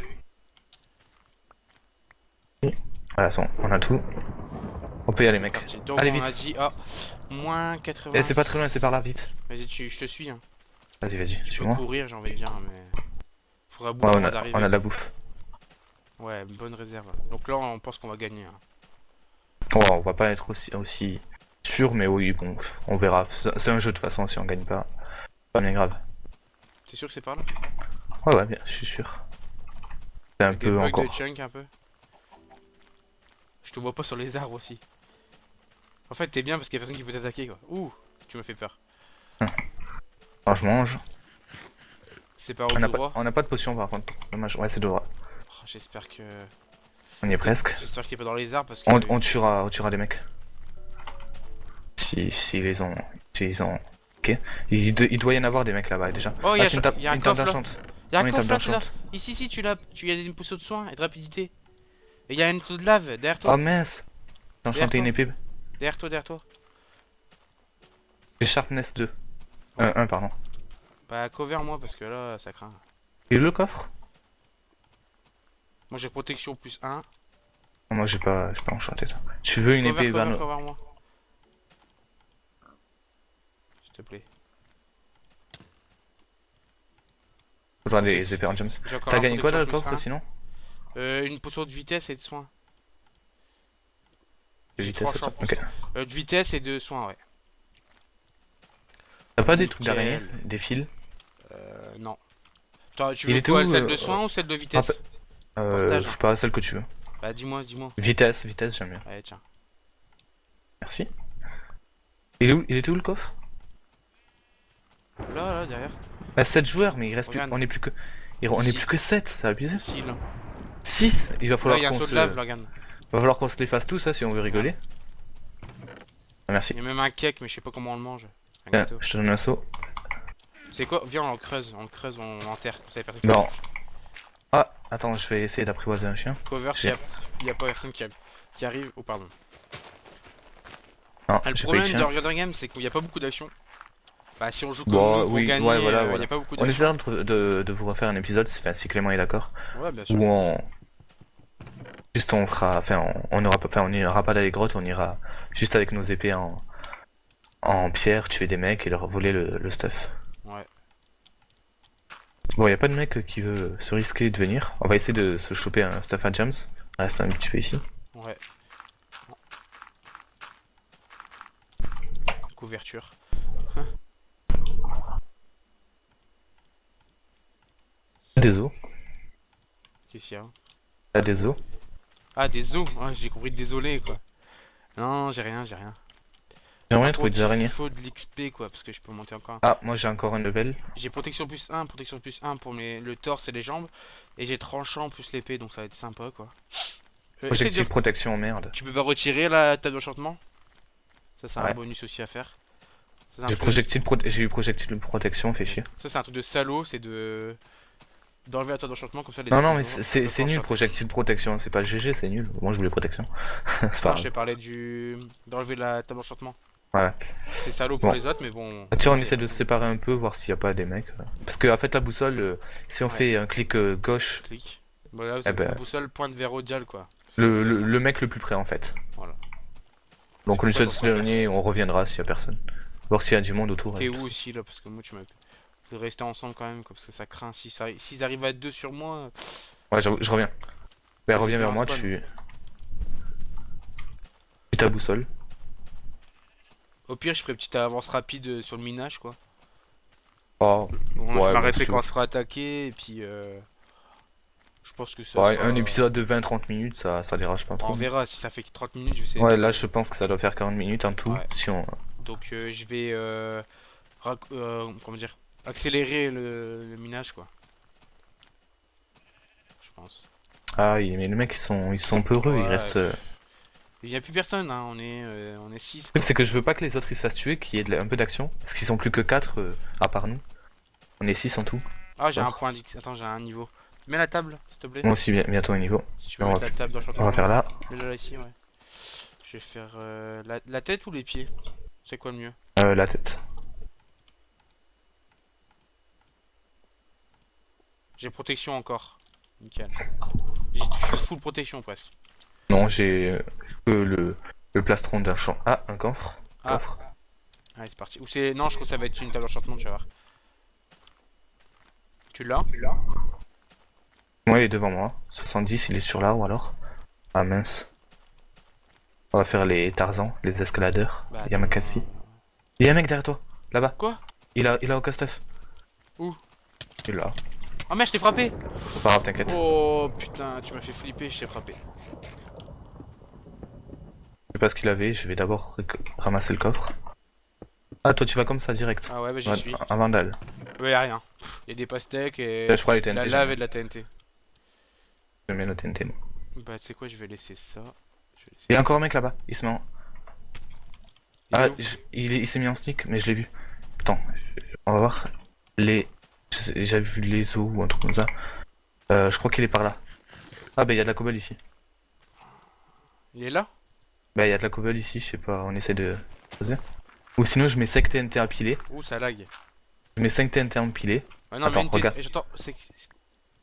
Voilà, c'est bon, on a tout. On peut y aller, mec. Parti. Donc Allez, on a vite. dit, ah, moins 80. Eh, c'est pas très loin, c'est par là, vite. Vas-y, je te suis. Hein. Vas-y, Tu peux suis-moi. courir, j'ai envie de dire, mais. Faudra Ouais, boire on avant a d'arriver. de la bouffe. Ouais, une bonne réserve. Donc là, on pense qu'on va gagner. Hein. Oh, on va pas être aussi sûr, mais oui, bon, on verra. C'est un jeu de toute façon, si on gagne pas bien grave. T'es sûr que c'est par là? Ouais, bien, je suis sûr. C'est un Des peu bugs encore. de chunk un peu. Je te vois pas sur les arbres aussi. En fait, t'es bien parce qu'il y a personne qui peut t'attaquer quoi. Ouh, tu m'as fait peur. Alors, je mange. C'est par où tout droit? On n'a pas de potion par contre. Dommage. Ouais, c'est droit. Oh, j'espère que. On y est presque. J'espère qu'il est pas dans les arbres parce que. On tuera des mecs. Si les ont. S'ils ont. Ok. Il doit y en avoir des mecs là-bas déjà. Oh, il y a, c'est une table y a un coffre là. d'enchant. Il y a un Oui, une coffre table là, d'enchant. Ici, tu l'as. Tu as une potion de soin et de rapidité. Et il y a une sauce de lave derrière toi. Oh mince. J'ai enchanté une épée. Derrière toi. J'ai Sharpness 2. Ouais. 1, pardon. Bah, cover moi parce que là, ça craint. Et le coffre? Moi, j'ai protection plus 1. Moi j'ai pas enchanté ça. Tu veux une épée Cover Vano? moi. S'il te plaît. Faudra les épées en gems. J'ai encore T'as un gagné quoi dans le protection coffre plus sinon? 1. Une potion de vitesse et de soin. De J'ai vitesse, 3 champs pour ok. ça. De vitesse et de soin, ouais. T'as pas des trucs Nickel. d'araignée? Des fils? Non. Toi, tu Il veux était quoi, où, celle de soin ou celle de vitesse? Je sais pas, celle que tu veux. Bah, dis-moi. Vitesse, j'aime bien. Allez, tiens. Merci. Il était où le coffre? Là, derrière. Bah 7 joueurs, mais il reste plus. Regarde. On est plus que. On est plus que 7, c'est abusé. Ici, là. 6. Il va Là, falloir il y a un qu'on saut se. de lave, là, regarde. Va falloir qu'on se les fasse tous, ça, si on veut rigoler. Ah, merci. Il y a même un cake, mais je sais pas comment on le mange. Un Tiens, gâteau. je te donne un saut. C'est quoi? Viens, on le creuse, on l'enterre. Comme ça, y a personne qui Non. mange. Ah, attends, je vais essayer d'apprivoiser un chien. Cover, J'ai- s'il y a pas personne qui arrive. Oh, pardon. Non, Ah, le j'ai pas eu problème de de chien. Regarder Game, c'est qu'il n'y a pas beaucoup d'action. Bah, si on joue comme Bon, nous pour oui, gagner, ouais, voilà, il voilà. n'y a pas beaucoup On d'action. essaiera de vous refaire un épisode, si Clément est d'accord. Ouais, bien sûr. Où on. Juste on fera. Enfin, on aura pas. Enfin, on n'ira pas dans les grottes, on ira juste avec nos épées en pierre, tuer des mecs et leur voler le stuff. Ouais. Bon, y a pas de mec qui veut se risquer de venir. On va essayer de se choper un stuff à gems. On reste un petit peu ici. Ouais. Couverture. Des os. Qu'est-ce qu'il y a? T'as des os. Ah, des os. Ah, j'ai compris désolé quoi. Non, j'ai rien. J'aimerais Par trouver contre, des il araignées. faut de l'XP quoi, parce que je peux monter encore. Ah, moi j'ai encore un level. J'ai protection plus 1 pour le torse et les jambes. Et j'ai tranchant plus l'épée, donc ça va être sympa quoi. Essaye Projectile de- protection, merde. Tu peux pas retirer la table d'enchantement? Ça, c'est un Ouais. bonus aussi à faire. Ça, c'est un J'ai truc j'ai eu projectile protection, fait chier. Ça, c'est un truc de salaud, c'est d'enlever la table d'enchantement comme ça les Non, autres, non, ils mais vont- c'est ils vont nul, enchanter. projectile protection. C'est pas GG, c'est nul. Moi je voulais protection. C'est pas Non, je grave. t'ai parlé d'enlever la table d'enchantement. Ouais. C'est salaud pour Bon. les autres, mais bon. Tiens, on allez. essaie de se séparer un peu, voir s'il y a pas des mecs. Parce que, en fait, la boussole, si on Ouais. fait un clic gauche, Clic. Voilà, Eh c'est ben. la boussole pointe vers Odial quoi. le mec le plus près en fait. Voilà. Donc on C'est essaie de pour ça se qu'on peut éloigner, on reviendra s'il y a personne. Voir s'il y a du monde autour. T'es et où tout ça. aussi là? Parce que moi tu m'as. Faut rester ensemble quand même, quoi, parce que ça craint. S'ils arrivent à 2 sur moi. Ouais, je reviens. Ben, reviens vers moi, spawn. tu ta boussole. Au pire, je ferai une petite avance rapide sur le minage quoi. Oh, Bon, Ouais, je m'arrêterai bah, quand on sera attaqué et puis. Je pense que ça. ouais, sera- un épisode de 20-30 minutes, ça dérange pas On trop. verra si ça fait que 30 minutes, je sais. Ouais, là je pense que ça doit faire 40 minutes en tout. Ouais. Si on... Donc je vais comment dire, accélérer le minage quoi. Je pense. Ah, mais les mecs ils sont peureux, il Ouais. reste. Il n'y a plus personne, hein. On est 6. Le truc, c'est que je veux pas que les autres ils se fassent tuer, qu'il y ait un peu d'action. Parce qu'ils sont plus que 4 à part nous. On est 6 en tout. Ah, j'ai un Ouais. point d'X. Attends, j'ai un niveau. Mets la table, s'il te plaît. Moi aussi, bientôt un niveau. Si tu peux on mettre va- la table d'enchantement. On va faire là. Mets-la là ici, ouais. Je vais faire la tête ou les pieds? C'est quoi le mieux? La tête. J'ai protection encore. Nickel. J'ai full protection presque. Non, j'ai que le plastron d'un champ. Ah, un coffre. Ah. Coffre. Allez, c'est parti. Ou c'est. Non, je crois que ça va être une table d'enchantement, tu vas voir. Tu l'as? Moi, il est devant moi. 70, il est sur l'arbre alors. Ah mince. On va faire les Tarzans, les escaladeurs. Bah, Il y a Makassi. Il y a un mec derrière toi, là-bas. Quoi? Il a aucun stuff. Où? Il est là. Oh merde, je t'ai frappé! C'est pas grave, t'inquiète. Oh putain, tu m'as fait flipper, je t'ai frappé. Je sais pas ce qu'il avait, je vais d'abord ramasser le coffre. Ah, toi tu vas comme ça direct. Ah ouais, bah j'y Ouais, suis. un vandale. Ouais, y'a rien. Y'a des pastèques et Là, je prends les de TNT. la lave et de la TNT. Je mets le TNT. moi. Bah, tu sais quoi, je vais laisser ça. Je vais laisser... Il y a encore un mec là-bas, il se met en. Il est Ah, où? il s'est mis en sneak, mais je l'ai vu. Attends, on va voir. J'ai vu les os ou un truc comme ça. Je crois qu'il est par là. Ah, bah il y a de la cobble ici. Il est là? Bah il y a de la cobble ici, je sais pas, on essaie de poser. Ou sinon je mets 5 TNT empilés. Ouh, ça lag. Je mets 5 TNT empilés. Ah non, Attends, mets une TNT. regarde. J'entends.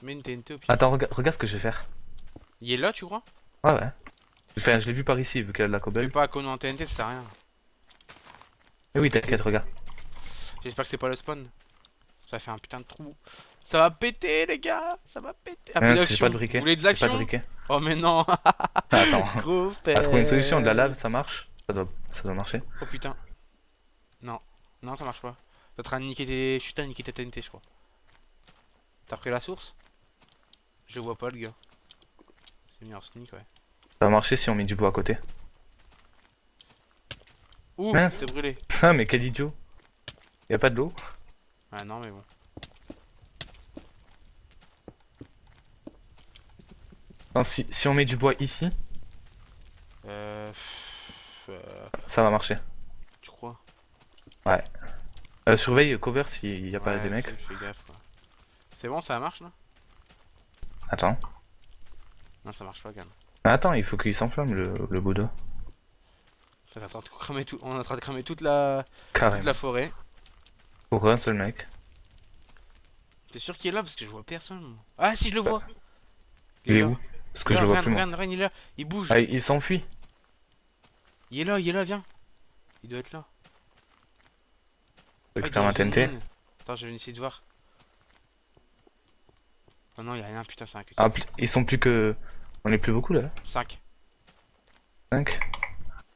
Mets une TNT au pire. Attends, regarde ce que je vais faire. Il est là, tu crois? Ouais, ouais. Enfin, je l'ai vu par ici, vu qu'il y a de la Fais cobble. pas qu'on en TNT, ça sert à rien. Mais oui, t'inquiète, regarde. J'espère que c'est pas le spawn. Ça fait un putain de trou. Ça va péter, les gars! Ça va péter! Un peu Ouais, d'action. c'est pas de briquet. Vous voulez de J'ai pas de l'action? briquet. Oh, mais non! Attends. Gros On a trouvé une solution, de la lave, ça marche. Ça doit marcher. Oh putain. Non. Non, ça marche pas. T'es en train de niquer tes... Je suis en train de niquer ta TNT, je crois. T'as pris la source? Je vois pas, le gars. C'est mis en sneak, ouais. Ça va marcher si on met du bois à côté. Ouh, Mince. c'est brûlé. Ah, mais quel idiot. Y a pas de l'eau? Ah non, mais bon. Non, si on met du bois ici, ça va marcher. Tu crois? Surveille, cover s'il y a pas Ouais, des mecs. Fais gaffe, quoi. C'est bon, ça marche, là? Attends. Non, ça marche pas, quand même. Attends, il faut qu'il s'enflamme le Bouddha. On est en train de cramer tout... On est en train de cramer toute la Carrément. forêt. Pour un seul mec. T'es sûr qu'il est là? Parce que je vois personne, moi. Ah, si, je le vois! Il est là. où? Parce que je le vois plus moi. Regarde, il est là. Il bouge. Ah, il s'enfuit. Il est là, viens. Il doit être là. Je Ah, il récupère doit ma être dans une TNT. mine. Attends, je vais essayer de voir. Oh non, il y a rien, putain, c'est un cul. Ah, ils sont plus que. On est plus beaucoup là. 5. 5.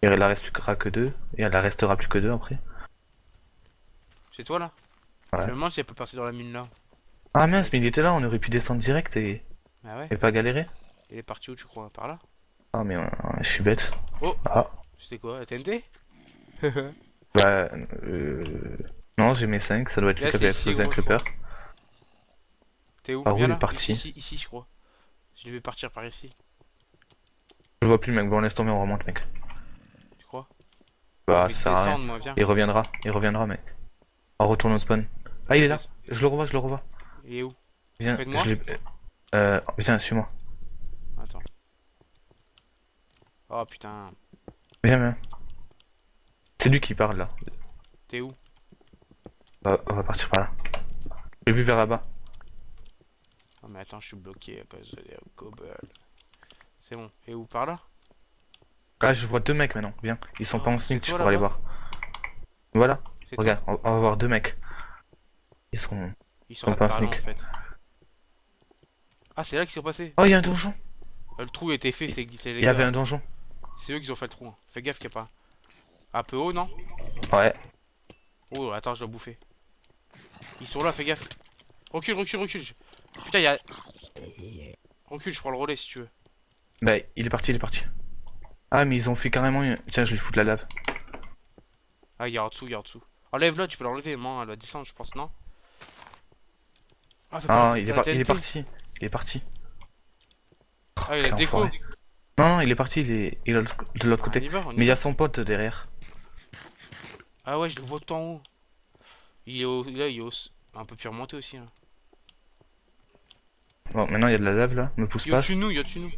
Il en restera que 2. Et il en restera plus que 2 après. C'est toi là? Ouais. Je me demande si elle peut partir dans la mine là. Ah mince, mais il était là, on aurait pu descendre direct Ah ouais? et pas galérer. Il est parti où tu crois? Par là? Ah, mais je suis bête. Oh! Ah, C'était quoi? La TNT? bah. Non, j'ai mes 5, ça doit être lui Là, qui c'est avait ici, explosé un gros, je creeper. T'es où? Par où Viens il est là. parti? Ici, je crois. Je devais partir par ici. Je vois plus le mec, bon, laisse tomber, on remonte, mec. Tu crois? Bah, Je vais ça sert à rien. descendre, moi, viens. Il reviendra, mec. On retourne au spawn. Ah, il est là, je le revois. Il est où? Viens, Près de moi? viens, suis-moi. Attends. Oh putain. Viens. C'est lui qui parle là. T'es où? On va partir par là. J'ai vu vers là-bas. Oh mais attends, je suis bloqué à cause des cobbles. C'est bon. Et où? Par là? Ah, je vois 2 mecs maintenant, viens. Ils sont Oh, pas en c'est sneak, tu toi, pourras les là-bas? voir. Voilà, C'est regarde, on va voir 2 mecs. Ils sont. Ils sont pas par là en sneak. fait. Ah, c'est là qu'ils sont passés. Oh, il y a un donjon. Le trou était fait, c'est glissé les Il y gars. avait un donjon. C'est eux qui ont fait le trou. Hein. Fais gaffe qu'il n'y a pas. Un peu haut, non? Ouais. Oh, attends, je dois bouffer. Ils sont là, fais gaffe. Recule. Putain, il y a. Recule, je prends le relais si tu veux. Bah, il est parti. Ah, mais ils ont fait carrément une. Tiens, je lui fous de la lave. Ah, il y a en dessous. Enlève-le, tu peux l'enlever. Moi, elle va descendre, je pense, non? Ah, fais Ah, pas il la est TNT. parti. Ah, il a Quel déco. enfoiré. Non, il est parti, il est de l'autre Ah, côté. on y va, on y Mais il y va. a son pote derrière. Ah ouais, je le vois tout en haut. Il est au... Là, il est un peu plus remonté aussi. Là. Bon, maintenant il y a de la lave là, me pousse Il est pas. au-dessus de nous,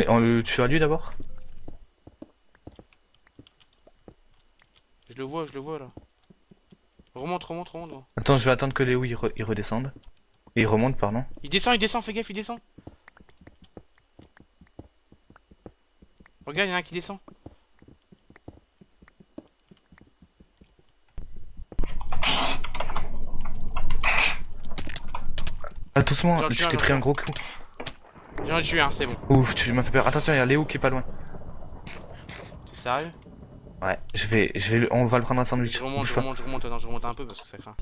On le tue à lui d'abord. Je le vois là. Remonte. Gros. Attends, je vais attendre que Léo il redescende. Et il remonte, pardon. Il descend, fais gaffe, il descend. Regarde, il y en a un qui descend. Ah, doucement, J'en tu tue un, t'es j'en pris tue un un. gros coup. J'en ai tué un, c'est bon. Ouf, tu m'as fait peur. Attention, il y a Léo qui est pas loin. T'es sérieux? Ouais, on va le prendre un sandwich. Je remonte, Bouge je pas. remonte, je remonte. Attends, je remonte un peu parce que ça craint.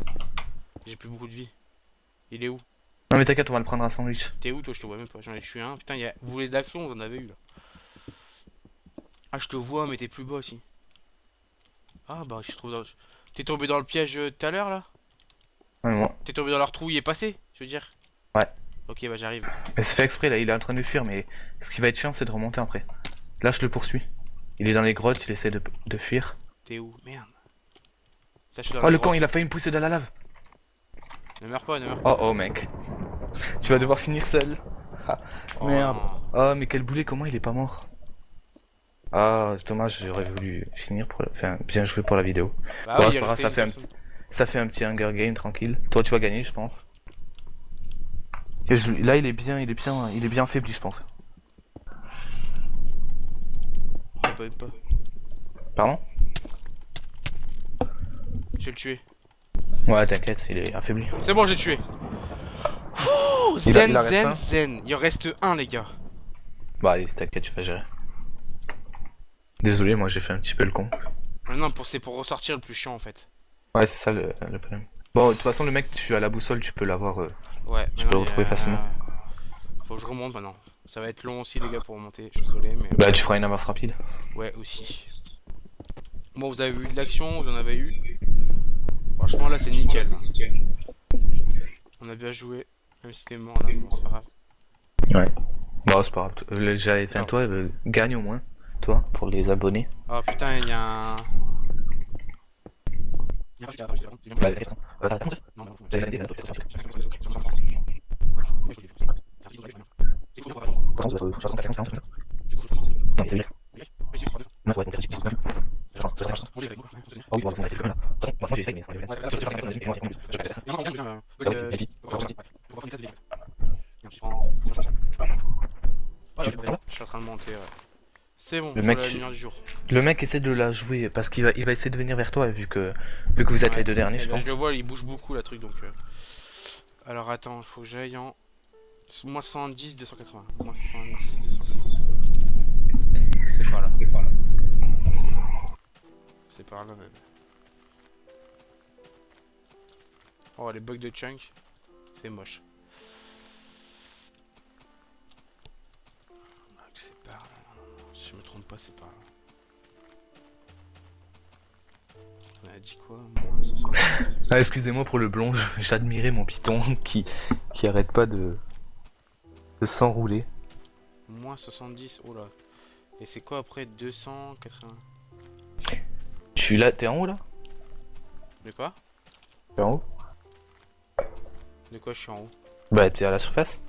J'ai plus beaucoup de vie. Il est où? Non, mais t'inquiète, on va le prendre un sandwich. T'es où toi? Je te vois même pas. J'en ai tué un. Putain, vous voulez d'action? Vous en avez eu là. Ah, je te vois, mais t'es plus bas aussi. Ah, bah, je trouve. T'es tombé dans le piège tout à l'heure là? Ouais, moi. T'es tombé dans leur trou, il est passé, je veux dire? Ouais. Ok, bah j'arrive. Mais c'est fait exprès là, il est en train de fuir, mais ce qui va être chiant, c'est de remonter après. Là, je le poursuis. Il est dans les grottes, il essaie de fuir. T'es où? Merde. Là, je suis dans Oh, la le grotte. camp, il a failli me pousser dans la lave. Ne meurs pas, ne meurs pas. Oh, oh, mec. Tu vas devoir finir seul. Ah, Oh, merde. non. Oh, mais quel boulet, comment il est pas mort? Ah, c'est dommage, j'aurais voulu finir pour enfin, bien jouer pour la vidéo. Bah Bon, oui, c'est il pas grave, restait ça une fait personne. ça fait un petit Hunger Game tranquille. Toi, tu vas gagner, je pense. Et là, il est bien affaibli, je pense. Même pas. Pardon? Je vais le tuer. Ouais, t'inquiète, il est affaibli. C'est bon, j'ai tué. Ouh, Il zen, en reste zen, un. zen. Il en reste un, les gars. Bah, allez, t'inquiète, je vais gérer. Désolé, moi j'ai fait un petit peu le con. Ah non, c'est pour ressortir le plus chiant en fait. Ouais, c'est ça le problème. Bon, de toute façon, le mec, tu as la boussole, tu peux l'avoir. Ouais, Tu peux le maintenant, retrouver facilement. Faut que je remonte maintenant. Ça va être long aussi, les gars, pour remonter. Je suis désolé, mais. Bah, tu feras une avance rapide. Ouais, aussi. Bon, vous avez eu de l'action, vous en avez eu. Franchement, là, c'est nickel. On a bien joué. Même si t'es mort là, bon, c'est pas grave. Ouais. Bon, c'est pas grave. J'avais fait un Non. toi, gagne au moins. Toi, pour les abonnés. Oh putain, il y a un. Bah, attends. Attends. Non, non, J'avais validé, là, peut-être. Attends, je crois que c'est 50, comme ça. Non, c'est bien. Non, ouais, donc, c'est 19. Attends, c'est 50. Ah oui, bon, c'est quand même là. De toute façon, j'ai fait, mais. Je suis en train de monter. Ouais. C'est bon, Le je mec- vois la lumière du jour. Le mec essaie de la jouer parce il va essayer de venir vers toi vu que vous êtes Ouais. les deux derniers, Eh je ben, pense. Je le vois, il bouge beaucoup la truc donc. Alors attends, il faut que j'aille en. Moins 110, 280. Moins 110, 280. C'est pas là. C'est par là même. Oh, les bugs de chunk. C'est moche. Ah, c'est par là. Non, si je me trompe pas, c'est par là. On a dit quoi? Moins 60. Ah, excusez-moi pour le blond, j'admirais mon python qui arrête pas de s'enrouler. Moins 70, oh là. Et c'est quoi après 280? Je suis là, t'es en haut là? De quoi? T'es en haut? De quoi je suis en haut? Bah, t'es à la surface?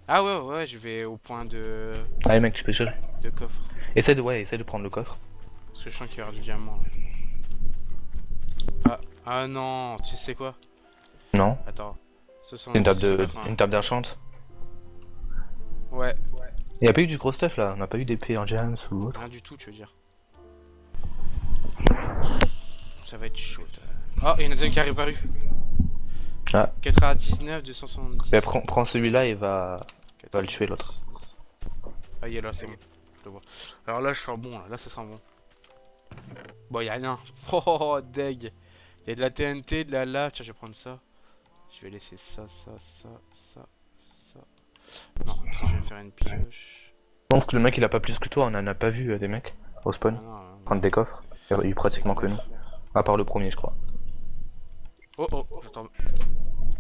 Ah ouais, je vais au point de Allez, mec, tu peux gérer. coffre. Essaie de prendre le coffre. Parce que je sens qu'il y aura du diamant là. Ah non, tu sais quoi? Non? Attends. 70, Une table d'enchante. Ouais, Il y a pas eu du gros stuff là, on a pas eu d'épée en gems ou autre. rien du tout, tu veux dire. Ça va être chaud. Oh, il y en a un qui est réparu. Ah. 99, 270. Bah, prends celui-là et va le tuer l'autre. Ah, il est là, c'est bon. Je le vois. Alors là, je sens bon, là ça sent bon. Bon, il y a rien. Oh, deg. Il y a de la TNT, de la lave. Tiens, je vais prendre ça. Je vais laisser ça. Non, ça, je vais me faire une pioche. Je pense que le mec il a pas plus que toi, on en a pas vu des mecs au spawn. Ah, non, Prendre des coffres. Il y a eu pratiquement que nous. À part le premier, je crois. Oh, j'entends.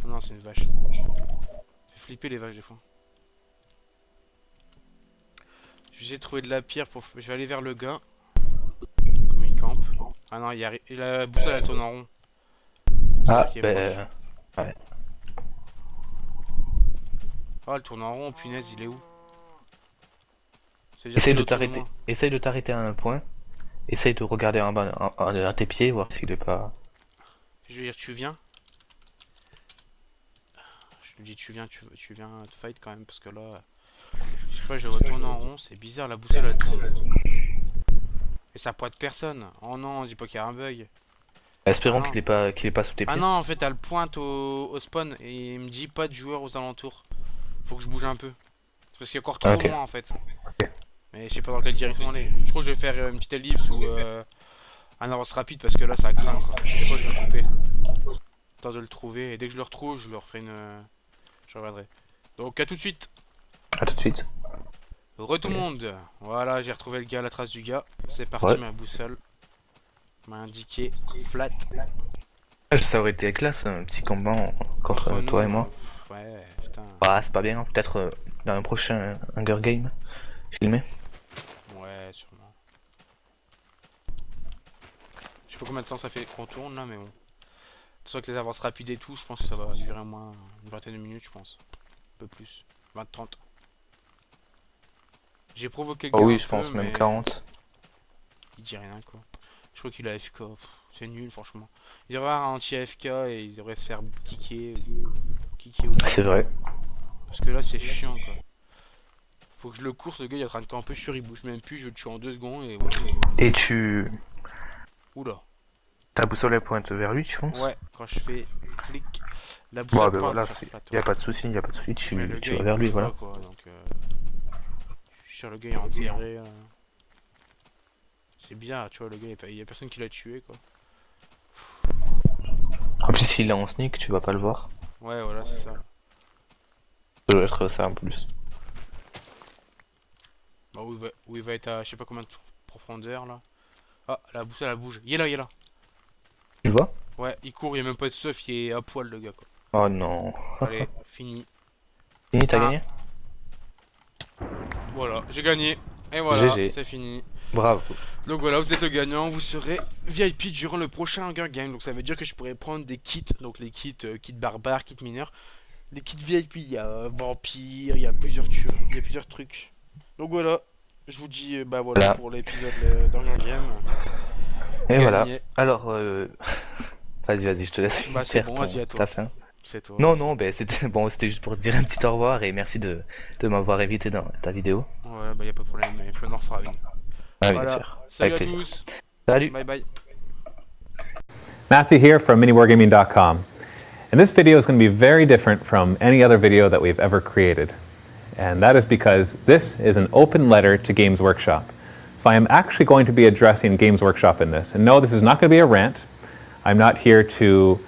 Oh non, c'est une vache. Fait flipper les vaches des fois. Je vais essayer de trouver de la pierre pour. Je vais aller vers le gars. Comme il campe. Ah non, il arrive. La boussole elle tourne en rond. Ah, qui est bah. Ouais. Oh, elle tourne en rond, punaise, il est où? Ça veut dire Essaye qu'il est de autour t'arrêter. moi. Essaye de t'arrêter à un point. Essaye de regarder en bas à tes pieds, voir s'il est pas. Je veux dire, tu viens? Je lui dis, tu viens te fight quand même, parce que là. Chaque fois, je le vois tourner en rond, c'est bizarre, la boussole elle tourne. Et ça pointe personne. Oh non, dis pas qu'il y a un bug. Espérons Non. qu'il est pas sous tes Ah pieds. non, en fait, elle pointe au spawn et il me dit pas de joueurs aux alentours. Faut que je bouge un peu. C'est parce qu'il y a encore trop Ah, ok. loin en fait. Mais je sais pas dans quelle direction aller. Je crois que je vais faire une petite ellipse ou un avance rapide parce que là ça craint quoi. Des fois je vais couper. Temps de le trouver et dès que je le retrouve, je leur ferai une. Je reviendrai. Donc à tout de suite. À tout de suite. Tout le monde. Voilà, j'ai retrouvé le gars, la trace du gars. C'est parti, Ouais. ma boussole m'a indiqué flat. Ça aurait été classe, un petit combat contre Entre toi nous, et moi. Ouais, putain. Bah, c'est pas bien, hein. Peut-être dans un prochain Hunger Game filmé. Ouais, sûrement. Je sais pas combien de temps ça fait qu'on tourne là, mais bon. C'est vrai que les avances rapides et tout, je pense que ça va durer au moins une vingtaine de minutes, je pense. Un peu plus. 20-30. J'ai provoqué le Oh gars oui, un je peu, pense même mais 40. il dit rien quoi. Je crois qu'il a AFK. Pff, c'est nul, franchement. Il devrait avoir un anti-AFK et il devrait se faire kicker. Kicker ou C'est vrai. Parce que là, c'est chiant quoi. Faut que je le course, le gars il est en train de camper sur, il bouge même plus, je le tue en 2 secondes et voilà. Et tu... Oula. Ta boussole elle pointe vers lui, tu penses? Ouais, quand je fais clic, la Bon, boussole ben pointe voilà, vers y la a pas de souci, y a pas de souci, Mais le tu gars, vas il vers lui, bouge voilà. pas, quoi, donc je suis sûr le gars est enterré. C'est bien, tu vois, le gars, il y a personne qui l'a tué, quoi. En plus, s'il est en sneak, tu vas pas le voir. Ouais, voilà, c'est ça. Ça doit être ça en plus. Bah, où il va être à je sais pas combien de profondeur, là. Ah, la boussole, elle bouge. Il est là, il est là. Tu le vois? Ouais, il court, il y a même pas de stuff, il est à poil, le gars, quoi. Oh non. Allez, fini. Fini, t'as Ah. gagné? Voilà, j'ai gagné. Et voilà, GG. c'est fini. Bravo. Donc voilà, vous êtes le gagnant, vous serez VIP durant le prochain Hunger Game. Donc ça veut dire que je pourrais prendre des kits, donc les kits, kits barbares, kits mineurs. Les kits VIP, il y a vampire, il y a plusieurs tueurs, il y a plusieurs trucs. Donc voilà, je vous dis, bah voilà, Voilà. pour l'épisode d'Hunger Game. Et Gagné. voilà. Alors, vas-y, je te laisse Bah, c'est faire bon, vas-y, à toi. ta fin. C'est toi. Non, non, ben c'était bon, c'était juste pour te dire un petit au revoir et merci de m'avoir invité dans ta vidéo. Voilà, bah y a pas de problème, et puis on en refera une. Ah oui, Voilà, bien sûr. salut Avec à plaisir. tous, Salut. bye bye. Matthew here from MiniWargaming.com. And this video is going to be very different from any other video that we've ever created. And that is because this is an open letter to Games Workshop. So I am actually going to be addressing Games Workshop in this. And no, this is not going to be a rant. I'm not here to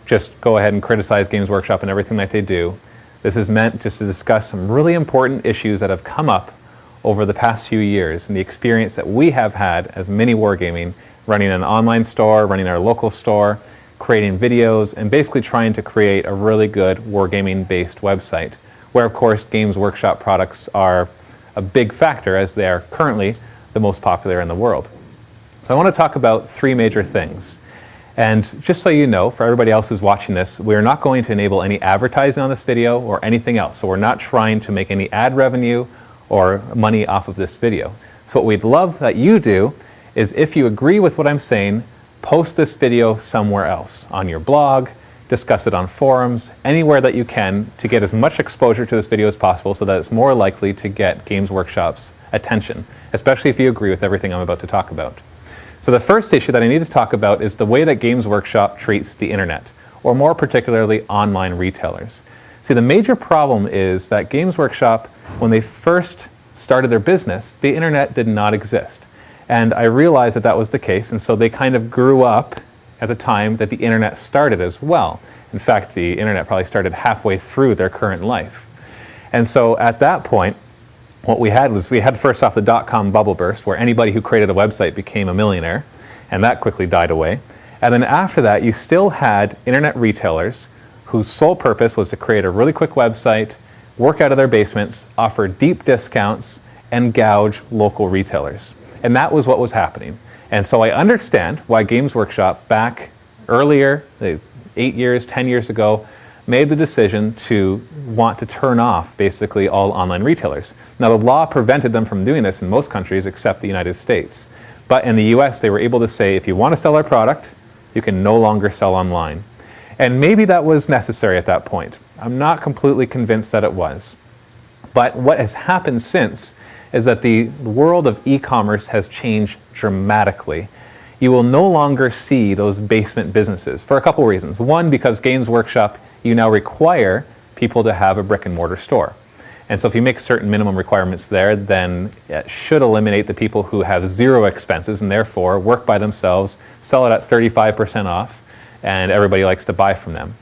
just go ahead and criticize Games Workshop and everything that they do. This is meant just to discuss some really important issues that have come up over the past few years and the experience that we have had as Mini Wargaming, running an online store, running our local store, creating videos, and basically trying to create a really good wargaming-based website, where of course Games Workshop products are a big factor as they are currently the most popular in the world. So I want to talk about three major things. And just so you know, for everybody else who's watching this, we are not going to enable any advertising on this video or anything else. So we're not trying to make any ad revenue or money off of this video. So what we'd love that you do is, if you agree with what I'm saying, post this video somewhere else, on your blog, discuss it on forums, anywhere that you can, to get as much exposure to this video as possible so that it's more likely to get Games Workshop's attention, especially if you agree with everything I'm about to talk about. So the first issue that I need to talk about is the way that Games Workshop treats the internet, or more particularly online retailers. See, the major problem is that Games Workshop, when they first started their business, the internet did not exist. And I realized that that was the case, and so they kind of grew up at the time that the internet started as well. In fact, the internet probably started halfway through their current life. And so at that point, what we had was, we had first off the dot-com bubble burst, where anybody who created a website became a millionaire, and that quickly died away. And then after that, you still had internet retailers whose sole purpose was to create a really quick website, work out of their basements, offer deep discounts, and gouge local retailers. And that was what was happening. And so I understand why Games Workshop back earlier, 8 years, 10 years ago, made the decision to want to turn off basically all online retailers. Now, the law prevented them from doing this in most countries except the United States. But in the US, they were able to say, if you want to sell our product, you can no longer sell online. And maybe that was necessary at that point. I'm not completely convinced that it was. But what has happened since is that the world of e-commerce has changed dramatically. you will no longer see those basement businesses for a couple reasons. One, because Games Workshop, you now require people to have a brick and mortar store. And so if you make certain minimum requirements there, then it should eliminate the people who have zero expenses and therefore work by themselves, sell it at 35% off, and everybody likes to buy from them.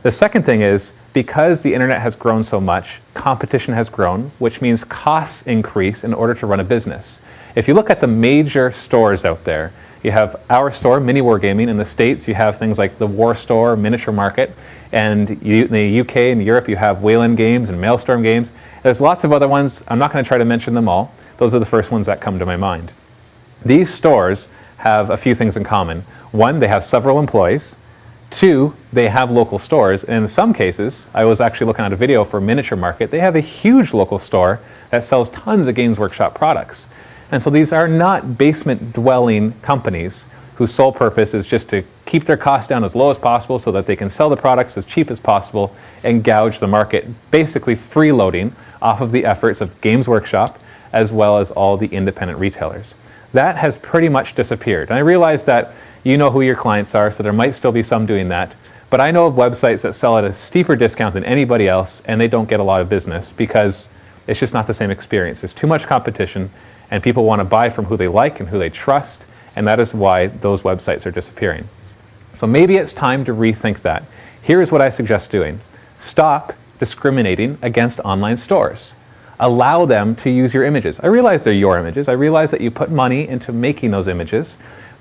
The second thing is, because the internet has grown so much, competition has grown, which means costs increase in order to run a business. If you look at the major stores out there, you have our store, Mini Wargaming. In the States, you have things like the War Store, Miniature Market, and in the UK and Europe, you have Wayland Games and Maelstrom Games. There's lots of other ones. I'm not going to try to mention them all. Those are the first ones that come to my mind. These stores have a few things in common. One, they have several employees. Two, they have local stores. And in some cases, I was actually looking at a video for Miniature Market. They have a huge local store that sells tons of Games Workshop products. And so these are not basement-dwelling companies whose sole purpose is just to keep their costs down as low as possible so that they can sell the products as cheap as possible and gouge the market, basically freeloading off of the efforts of Games Workshop as well as all the independent retailers. That has pretty much disappeared. And I realize that you know who your clients are, so there might still be some doing that. But I know of websites that sell at a steeper discount than anybody else, and they don't get a lot of business because it's just not the same experience. There's too much competition, and people want to buy from who they like and who they trust, and that is why those websites are disappearing. So maybe it's time to rethink that. Here's what I suggest doing. Stop discriminating against online stores. Allow them to use your images. I realize they're your images. I realize that you put money into making those images,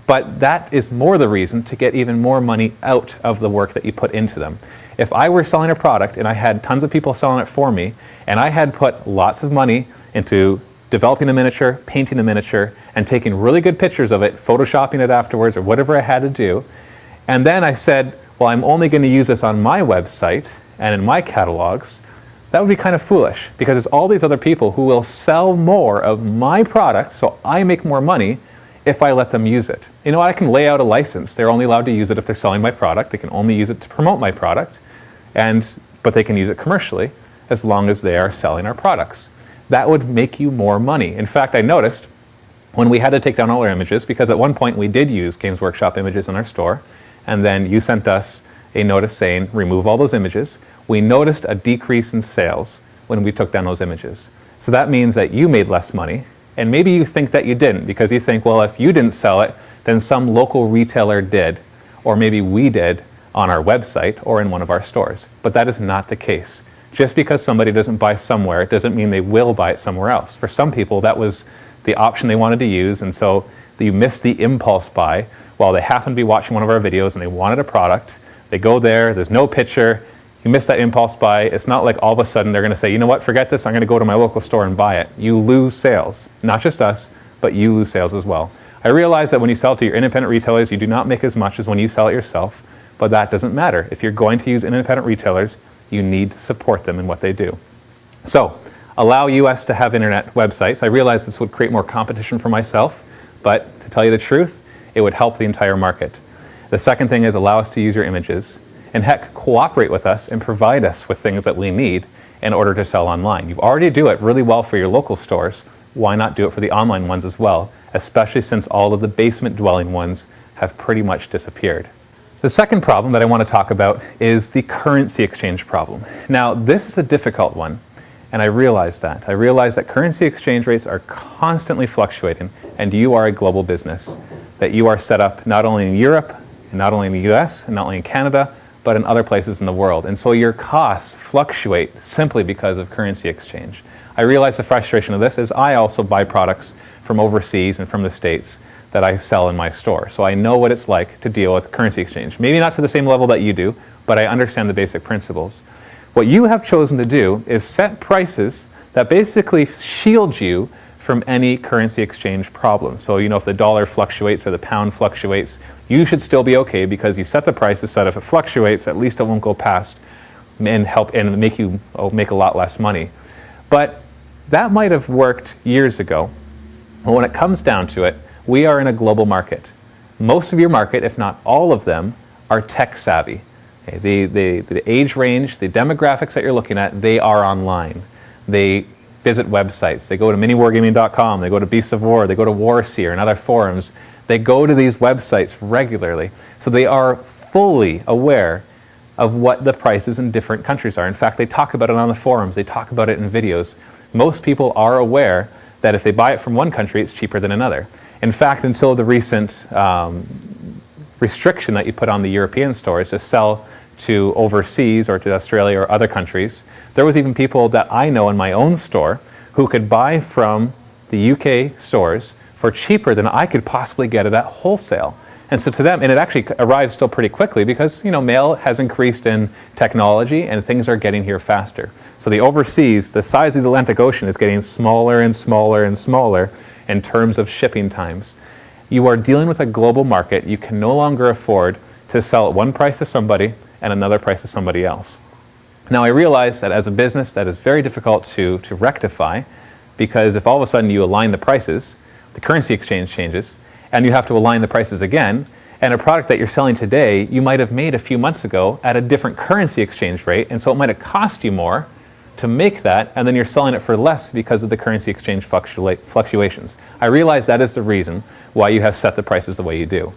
but that is more the reason to get even more money out of the work that you put into them. If I were selling a product and I had tons of people selling it for me, and I had put lots of money into developing the miniature, painting the miniature, and taking really good pictures of it, photoshopping it afterwards, or whatever I had to do, and then I said, well, I'm only going to use this on my website and in my catalogs, that would be kind of foolish, because it's all these other people who will sell more of my product, so I make more money if I let them use it. You know, I can lay out a license. They're only allowed to use it if they're selling my product. They can only use it to promote my product, but they can use it commercially as long as they are selling our products. That would make you more money. In fact, I noticed when we had to take down all our images, because at one point we did use Games Workshop images in our store, and then you sent us a notice saying, remove all those images. We noticed a decrease in sales when we took down those images. So that means that you made less money, and maybe you think that you didn't, because you think, well, if you didn't sell it, then some local retailer did, or maybe we did on our website or in one of our stores. But that is not the case. Just because somebody doesn't buy somewhere, it doesn't mean they will buy it somewhere else. For some people, that was the option they wanted to use, and so you missed the impulse buy while they happen to be watching one of our videos and they wanted a product. They go there's no picture, you miss that impulse buy. It's not like all of a sudden they're going to say, you know what, forget this, I'm going to go to my local store and buy it. You lose sales. Not just us, but you lose sales as well. I realize that when you sell to your independent retailers, you do not make as much as when you sell it yourself, but that doesn't matter. If you're going to use independent retailers, you need to support them in what they do. So, allow US to have internet websites. I realize this would create more competition for myself, but to tell you the truth, it would help the entire market. The second thing is allow us to use your images, and heck, cooperate with us and provide us with things that we need in order to sell online. You already do it really well for your local stores. Why not do it for the online ones as well, especially since all of the basement dwelling ones have pretty much disappeared. The second problem that I want to talk about is the currency exchange problem. Now, this is a difficult one, and I realize that. I realize that currency exchange rates are constantly fluctuating, and you are a global business, that you are set up not only in Europe, and not only in the US, and not only in Canada, but in other places in the world. And so your costs fluctuate simply because of currency exchange. I realize the frustration of this is I also buy products from overseas and from the States that I sell in my store. So I know what it's like to deal with currency exchange. Maybe not to the same level that you do, but I understand the basic principles. What you have chosen to do is set prices that basically shield you from any currency exchange problem. So, you know, if the dollar fluctuates or the pound fluctuates, you should still be okay because you set the prices so that if it fluctuates, at least it won't go past and help and make you make a lot less money. But that might have worked years ago. But when it comes down to it, we are in a global market. Most of your market, if not all of them, are tech savvy. Okay, the age range, the demographics that you're looking at, they are online. They visit websites. They go to miniwargaming.com. They go to Beasts of War. They go to Warseer and other forums. They go to these websites regularly. So they are fully aware of what the prices in different countries are. In fact, they talk about it on the forums. They talk about it in videos. Most people are aware that if they buy it from one country, it's cheaper than another. In fact, until the recent restriction that you put on the European stores to sell to overseas or to Australia or other countries, there was even people that I know in my own store who could buy from the UK stores for cheaper than I could possibly get it at wholesale. And so to them, and it actually arrives still pretty quickly because, you know, mail has increased in technology and things are getting here faster. So the overseas, the size of the Atlantic Ocean is getting smaller and smaller and smaller in terms of shipping times. You are dealing with a global market. You can no longer afford to sell at one price to somebody and another price to somebody else. Now I realize that as a business that is very difficult to rectify, because if all of a sudden you align the prices, the currency exchange changes, and you have to align the prices again, and a product that you're selling today, you might have made a few months ago at a different currency exchange rate, and so it might have cost you more to make that, and then you're selling it for less because of the currency exchange fluctuations. I realize that is the reason why you have set the prices the way you do.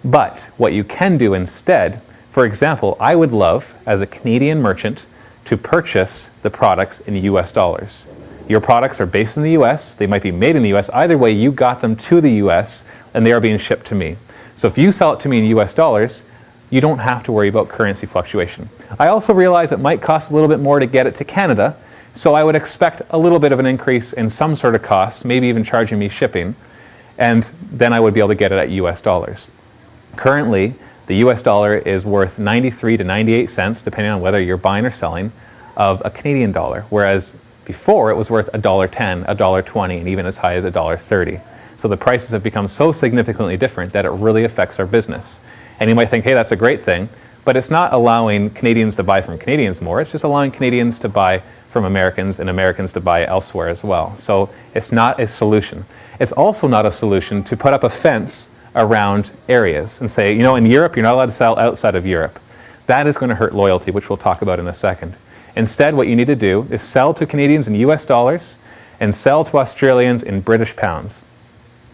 But what you can do instead, for example, I would love, as a Canadian merchant, to purchase the products in US dollars. Your products are based in the US, they might be made in the US, either way you got them to the US and they are being shipped to me. So if you sell it to me in US dollars, you don't have to worry about currency fluctuation. I also realize it might cost a little bit more to get it to Canada, so I would expect a little bit of an increase in some sort of cost, maybe even charging me shipping, and then I would be able to get it at US dollars. Currently, the US dollar is worth 93 to 98 cents, depending on whether you're buying or selling, of a Canadian dollar, whereas before it was worth $1.10, $1.20, and even as high as $1.30. So the prices have become so significantly different that it really affects our business. And you might think, hey, that's a great thing, but it's not allowing Canadians to buy from Canadians more, it's just allowing Canadians to buy from Americans and Americans to buy elsewhere as well. So it's not a solution. It's also not a solution to put up a fence around areas and say, you know, in Europe, you're not allowed to sell outside of Europe. That is going to hurt loyalty, which we'll talk about in a second. Instead, what you need to do is sell to Canadians in US dollars and sell to Australians in British pounds.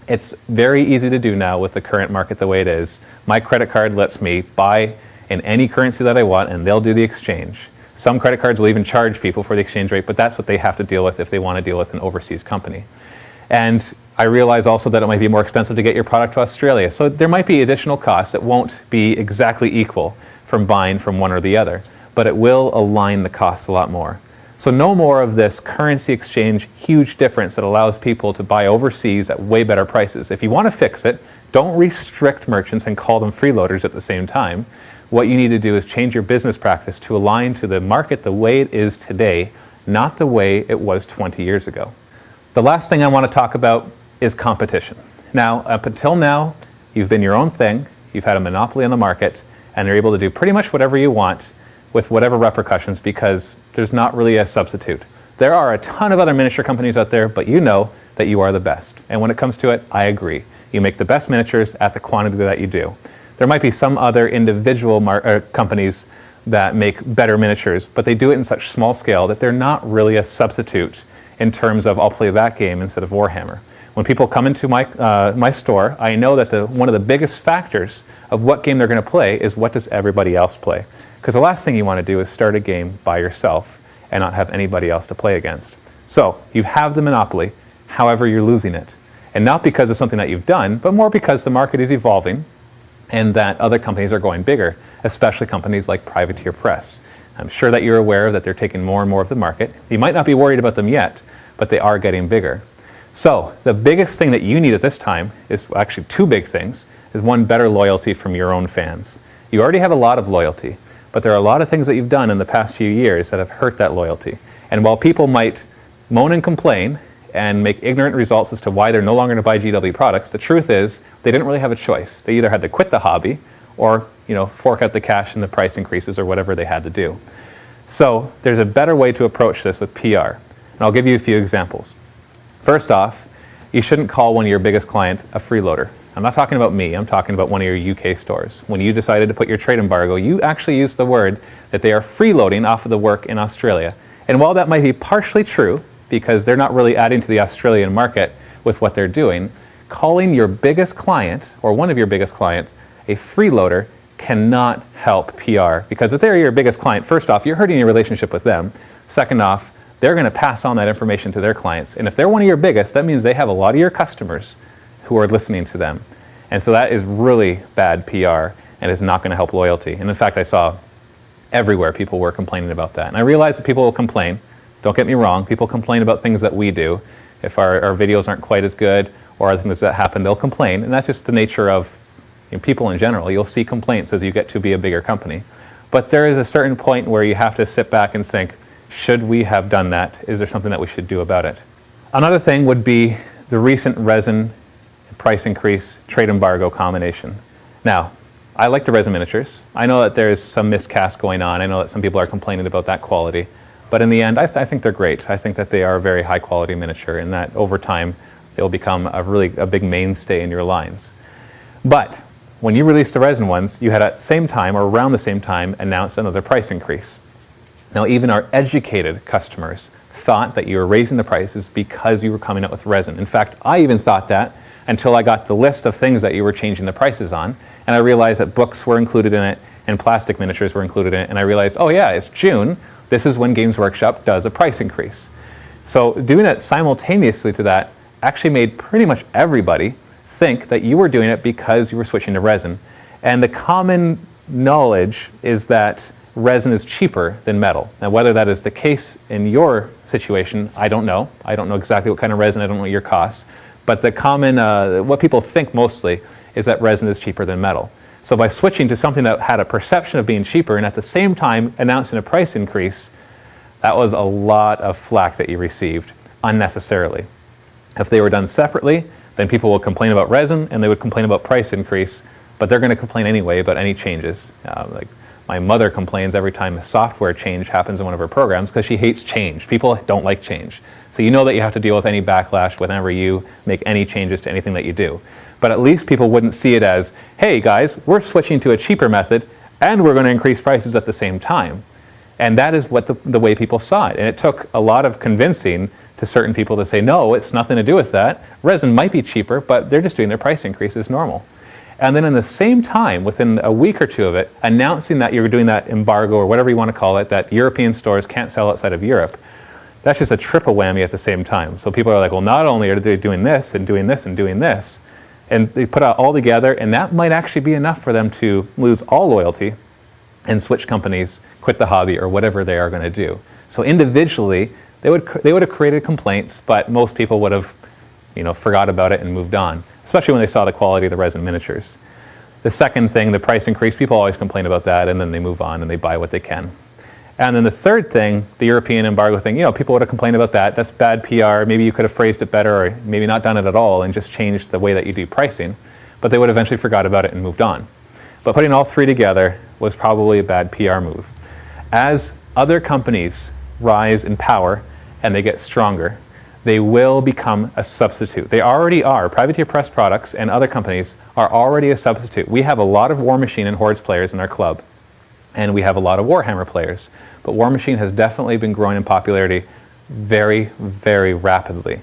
It's very easy to do now with the current market the way it is. My credit card lets me buy in any currency that I want and they'll do the exchange. Some credit cards will even charge people for the exchange rate, but that's what they have to deal with if they want to deal with an overseas company. And I realize also that it might be more expensive to get your product to Australia. So there might be additional costs that won't be exactly equal from buying from one or the other, but it will align the costs a lot more. So no more of this currency exchange huge difference that allows people to buy overseas at way better prices. If you want to fix it, don't restrict merchants and call them freeloaders at the same time. What you need to do is change your business practice to align to the market the way it is today, not the way it was 20 years ago. The last thing I want to talk about is competition. Now, up until now, you've been your own thing, you've had a monopoly on the market, and you're able to do pretty much whatever you want with whatever repercussions because there's not really a substitute. There are a ton of other miniature companies out there, but you know that you are the best. And when it comes to it, I agree. You make the best miniatures at the quantity that you do. There might be some other individual companies that make better miniatures, but they do it in such small scale that they're not really a substitute in terms of I'll play that game instead of Warhammer. When people come into my store, I know that one of the biggest factors of what game they're going to play is what does everybody else play. Because the last thing you want to do is start a game by yourself and not have anybody else to play against. So you have the monopoly, however you're losing it. And not because of something that you've done, but more because the market is evolving and that other companies are going bigger, especially companies like Privateer Press. I'm sure that you're aware that they're taking more and more of the market. You might not be worried about them yet, but they are getting bigger. So the biggest thing that you need at this time is actually two big things, is one, better loyalty from your own fans. You already have a lot of loyalty, but there are a lot of things that you've done in the past few years that have hurt that loyalty. And while people might moan and complain and make ignorant results as to why they're no longer going to buy GW products, the truth is they didn't really have a choice. They either had to quit the hobby or, you know, fork out the cash and the price increases or whatever they had to do. So there's a better way to approach this with PR. And I'll give you a few examples. First off, you shouldn't call one of your biggest clients a freeloader. I'm not talking about me, I'm talking about one of your UK stores. When you decided to put your trade embargo, you actually used the word that they are freeloading off of the work in Australia. And while that might be partially true, because they're not really adding to the Australian market with what they're doing, calling your biggest client, or one of your biggest clients, a freeloader cannot help PR. Because if they're your biggest client, first off, you're hurting your relationship with them. Second off, they're going to pass on that information to their clients. And if they're one of your biggest, that means they have a lot of your customers who are listening to them. And so that is really bad PR and is not going to help loyalty. And in fact, I saw everywhere people were complaining about that. And I realize that people will complain. Don't get me wrong. People complain about things that we do. If our videos aren't quite as good or other things that happen, they'll complain. And that's just the nature of people in general. You'll see complaints as you get to be a bigger company. But there is a certain point where you have to sit back and think, should we have done that? Is there something that we should do about it? Another thing would be the recent resin price increase trade embargo combination. Now, I like the resin miniatures. I know that there's some miscast going on. I know that some people are complaining about that quality. But in the end, I think they're great. I think that they are a very high quality miniature and that over time, they'll become a big mainstay in your lines. But when you released the resin ones, you had at the same time or around the same time announced another price increase. Now, even our educated customers thought that you were raising the prices because you were coming out with resin. In fact, I even thought that until I got the list of things that you were changing the prices on, and I realized that books were included in it and plastic miniatures were included in it, and I realized, oh yeah, it's June. This is when Games Workshop does a price increase. So doing it simultaneously to that actually made pretty much everybody think that you were doing it because you were switching to resin. And the common knowledge is that resin is cheaper than metal. Now, whether that is the case in your situation, I don't know. I don't know exactly what kind of resin, I don't know your costs. But the common, what people think mostly is that resin is cheaper than metal. So by switching to something that had a perception of being cheaper and at the same time announcing a price increase, that was a lot of flack that you received unnecessarily. If they were done separately, then people will complain about resin and they would complain about price increase, but they're going to complain anyway about any changes. Like my mother complains every time a software change happens in one of her programs because she hates change. People don't like change. So you know that you have to deal with any backlash whenever you make any changes to anything that you do. But at least people wouldn't see it as, hey guys, we're switching to a cheaper method and we're going to increase prices at the same time. And that is what the way people saw it. And it took a lot of convincing to certain people to say, no, it's nothing to do with that. Resin might be cheaper, but they're just doing their price increase as normal. And then in the same time, within a week or two of it, announcing that you're doing that embargo or whatever you want to call it, that European stores can't sell outside of Europe, that's just a triple whammy at the same time. So people are like, well, not only are they doing this and doing this and doing this, and they put out all together, and that might actually be enough for them to lose all loyalty and switch companies, quit the hobby, or whatever they are going to do. So individually, they would have created complaints, but most people would have, forgot about it and moved on, especially when they saw the quality of the resin miniatures. The second thing, the price increase, people always complain about that, and then they move on and they buy what they can. And then the third thing, the European embargo thing, people would have complained about that. That's bad PR. Maybe you could have phrased it better or maybe not done it at all and just changed the way that you do pricing. But they would eventually forgot about it and moved on. But putting all three together was probably a bad PR move. As other companies rise in power and they get stronger, they will become a substitute. They already are. Privateer Press products and other companies are already a substitute. We have a lot of War Machine and Hordes players in our club. And we have a lot of Warhammer players. But War Machine has definitely been growing in popularity very, very rapidly.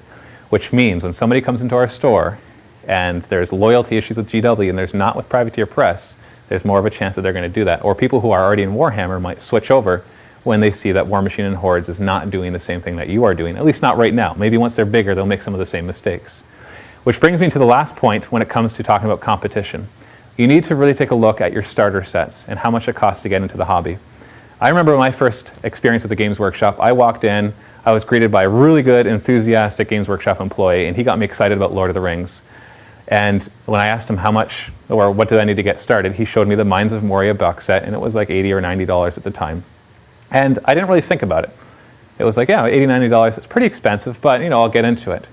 Which means when somebody comes into our store and there's loyalty issues with GW and there's not with Privateer Press, there's more of a chance that they're going to do that. Or people who are already in Warhammer might switch over when they see that War Machine and Hordes is not doing the same thing that you are doing. At least not right now. Maybe once they're bigger, they'll make some of the same mistakes. Which brings me to the last point when it comes to talking about competition. You need to really take a look at your starter sets and how much it costs to get into the hobby. I remember my first experience at the Games Workshop. I walked in, I was greeted by a really good, enthusiastic Games Workshop employee, and he got me excited about Lord of the Rings. And when I asked him how much, or what did I need to get started, he showed me the Mines of Moria box set, and it was like $80 or $90 at the time. And I didn't really think about it. It was like, yeah, $80, $90, it's pretty expensive, but I'll get into it.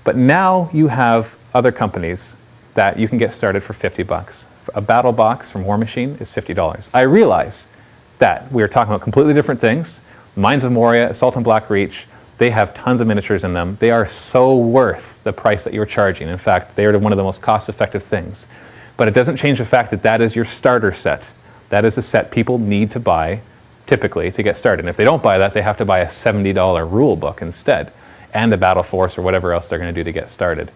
But now you have other companies that you can get started for $50. A battle box from War Machine is $50. I realize that we are talking about completely different things. Mines of Moria, Assault on Black Reach, they have tons of miniatures in them. They are so worth the price that you're charging. In fact, they are one of the most cost-effective things. But it doesn't change the fact that that is your starter set. That is a set people need to buy, typically, to get started. And if they don't buy that, they have to buy a $70 rule book instead, and a Battle Force or whatever else they're going to do to get started.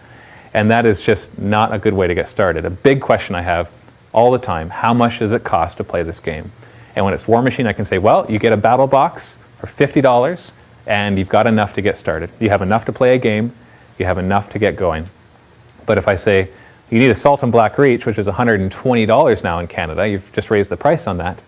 And that is just not a good way to get started. A big question I have all the time, how much does it cost to play this game? And when it's War Machine, I can say, well, you get a battle box for $50 and you've got enough to get started. You have enough to play a game, you have enough to get going. But if I say, you need Assault on Black Reach, which is $120 now in Canada, you've just raised the price on that,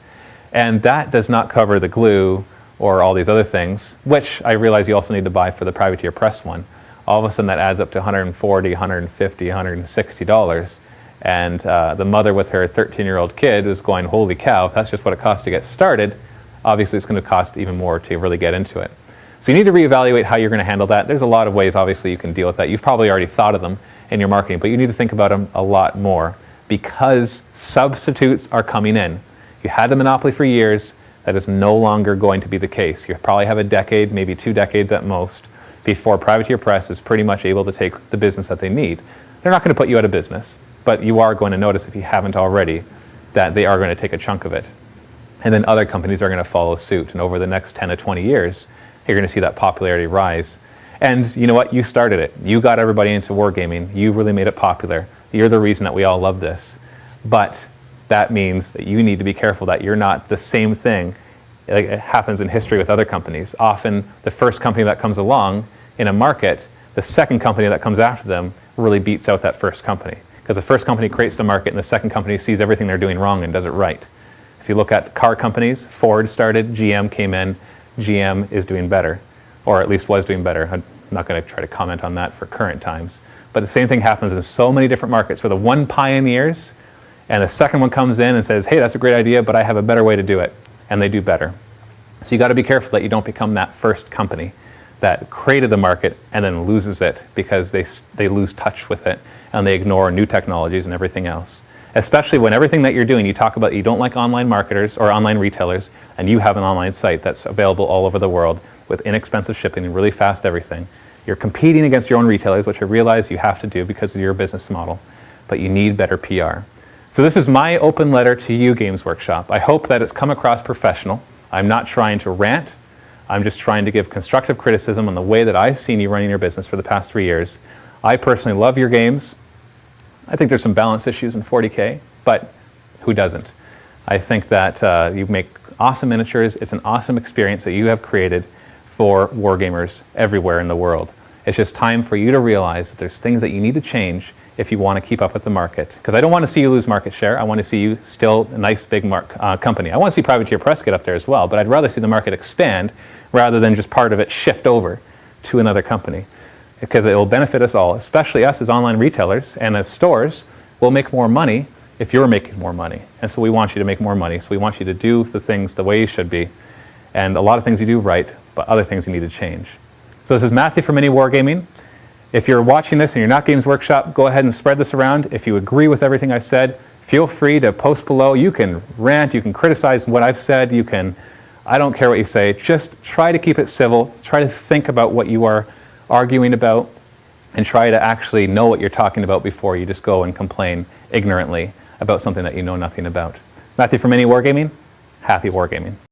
and that does not cover the glue or all these other things, which I realize you also need to buy for the Privateer Press one. All of a sudden that adds up to $140, $150, $160. And the mother with her 13-year-old kid is going, holy cow, that's just what it costs to get started. Obviously it's going to cost even more to really get into it. So you need to reevaluate how you're going to handle that. There's a lot of ways, obviously, you can deal with that. You've probably already thought of them in your marketing, but you need to think about them a lot more because substitutes are coming in. You had the monopoly for years. That is no longer going to be the case. You probably have a decade, maybe 2 decades at most, before Privateer Press is pretty much able to take the business that they need. They're not going to put you out of business, but you are going to notice, if you haven't already, that they are going to take a chunk of it. And then other companies are going to follow suit. And over the next 10 to 20 years, you're going to see that popularity rise. And you know what? You started it. You got everybody into wargaming. You really made it popular. You're the reason that we all love this. But that means that you need to be careful that you're not the same thing. Like it happens in history with other companies. Often the first company that comes along in a market, the second company that comes after them really beats out that first company. Because the first company creates the market and the second company sees everything they're doing wrong and does it right. If you look at car companies, Ford started, GM came in, GM is doing better, or at least was doing better. I'm not going to try to comment on that for current times. But the same thing happens in so many different markets where the one pioneers and the second one comes in and says, hey, that's a great idea, but I have a better way to do it. And they do better. So you got to be careful that you don't become that first company that created the market and then loses it because they lose touch with it and they ignore new technologies and everything else. Especially when everything that you're doing, you talk about you don't like online marketers or online retailers, and you have an online site that's available all over the world with inexpensive shipping and really fast everything. You're competing against your own retailers, which I realize you have to do because of your business model, but you need better PR. So this is my open letter to you, Games Workshop. I hope that it's come across professional. I'm not trying to rant. I'm just trying to give constructive criticism on the way that I've seen you running your business for the past 3 years. I personally love your games. I think there's some balance issues in 40K, but who doesn't? I think that you make awesome miniatures. It's an awesome experience that you have created for wargamers everywhere in the world. It's just time for you to realize that there's things that you need to change if you want to keep up with the market. Because I don't want to see you lose market share. I want to see you still a nice big company. I want to see Privateer Press get up there as well, but I'd rather see the market expand rather than just part of it shift over to another company. Because it will benefit us all, especially us as online retailers and as stores. We'll make more money if you're making more money. And so we want you to make more money. So we want you to do the things the way you should be. And a lot of things you do right, but other things you need to change. So this is Matthew from Mini Wargaming. If you're watching this and you're not Games Workshop, go ahead and spread this around. If you agree with everything I said, feel free to post below. You can rant, you can criticize what I've said, you can, I don't care what you say. Just try to keep it civil. Try to think about what you are arguing about and try to actually know what you're talking about before you just go and complain ignorantly about something that you know nothing about. Matthew from Mini Wargaming, happy wargaming.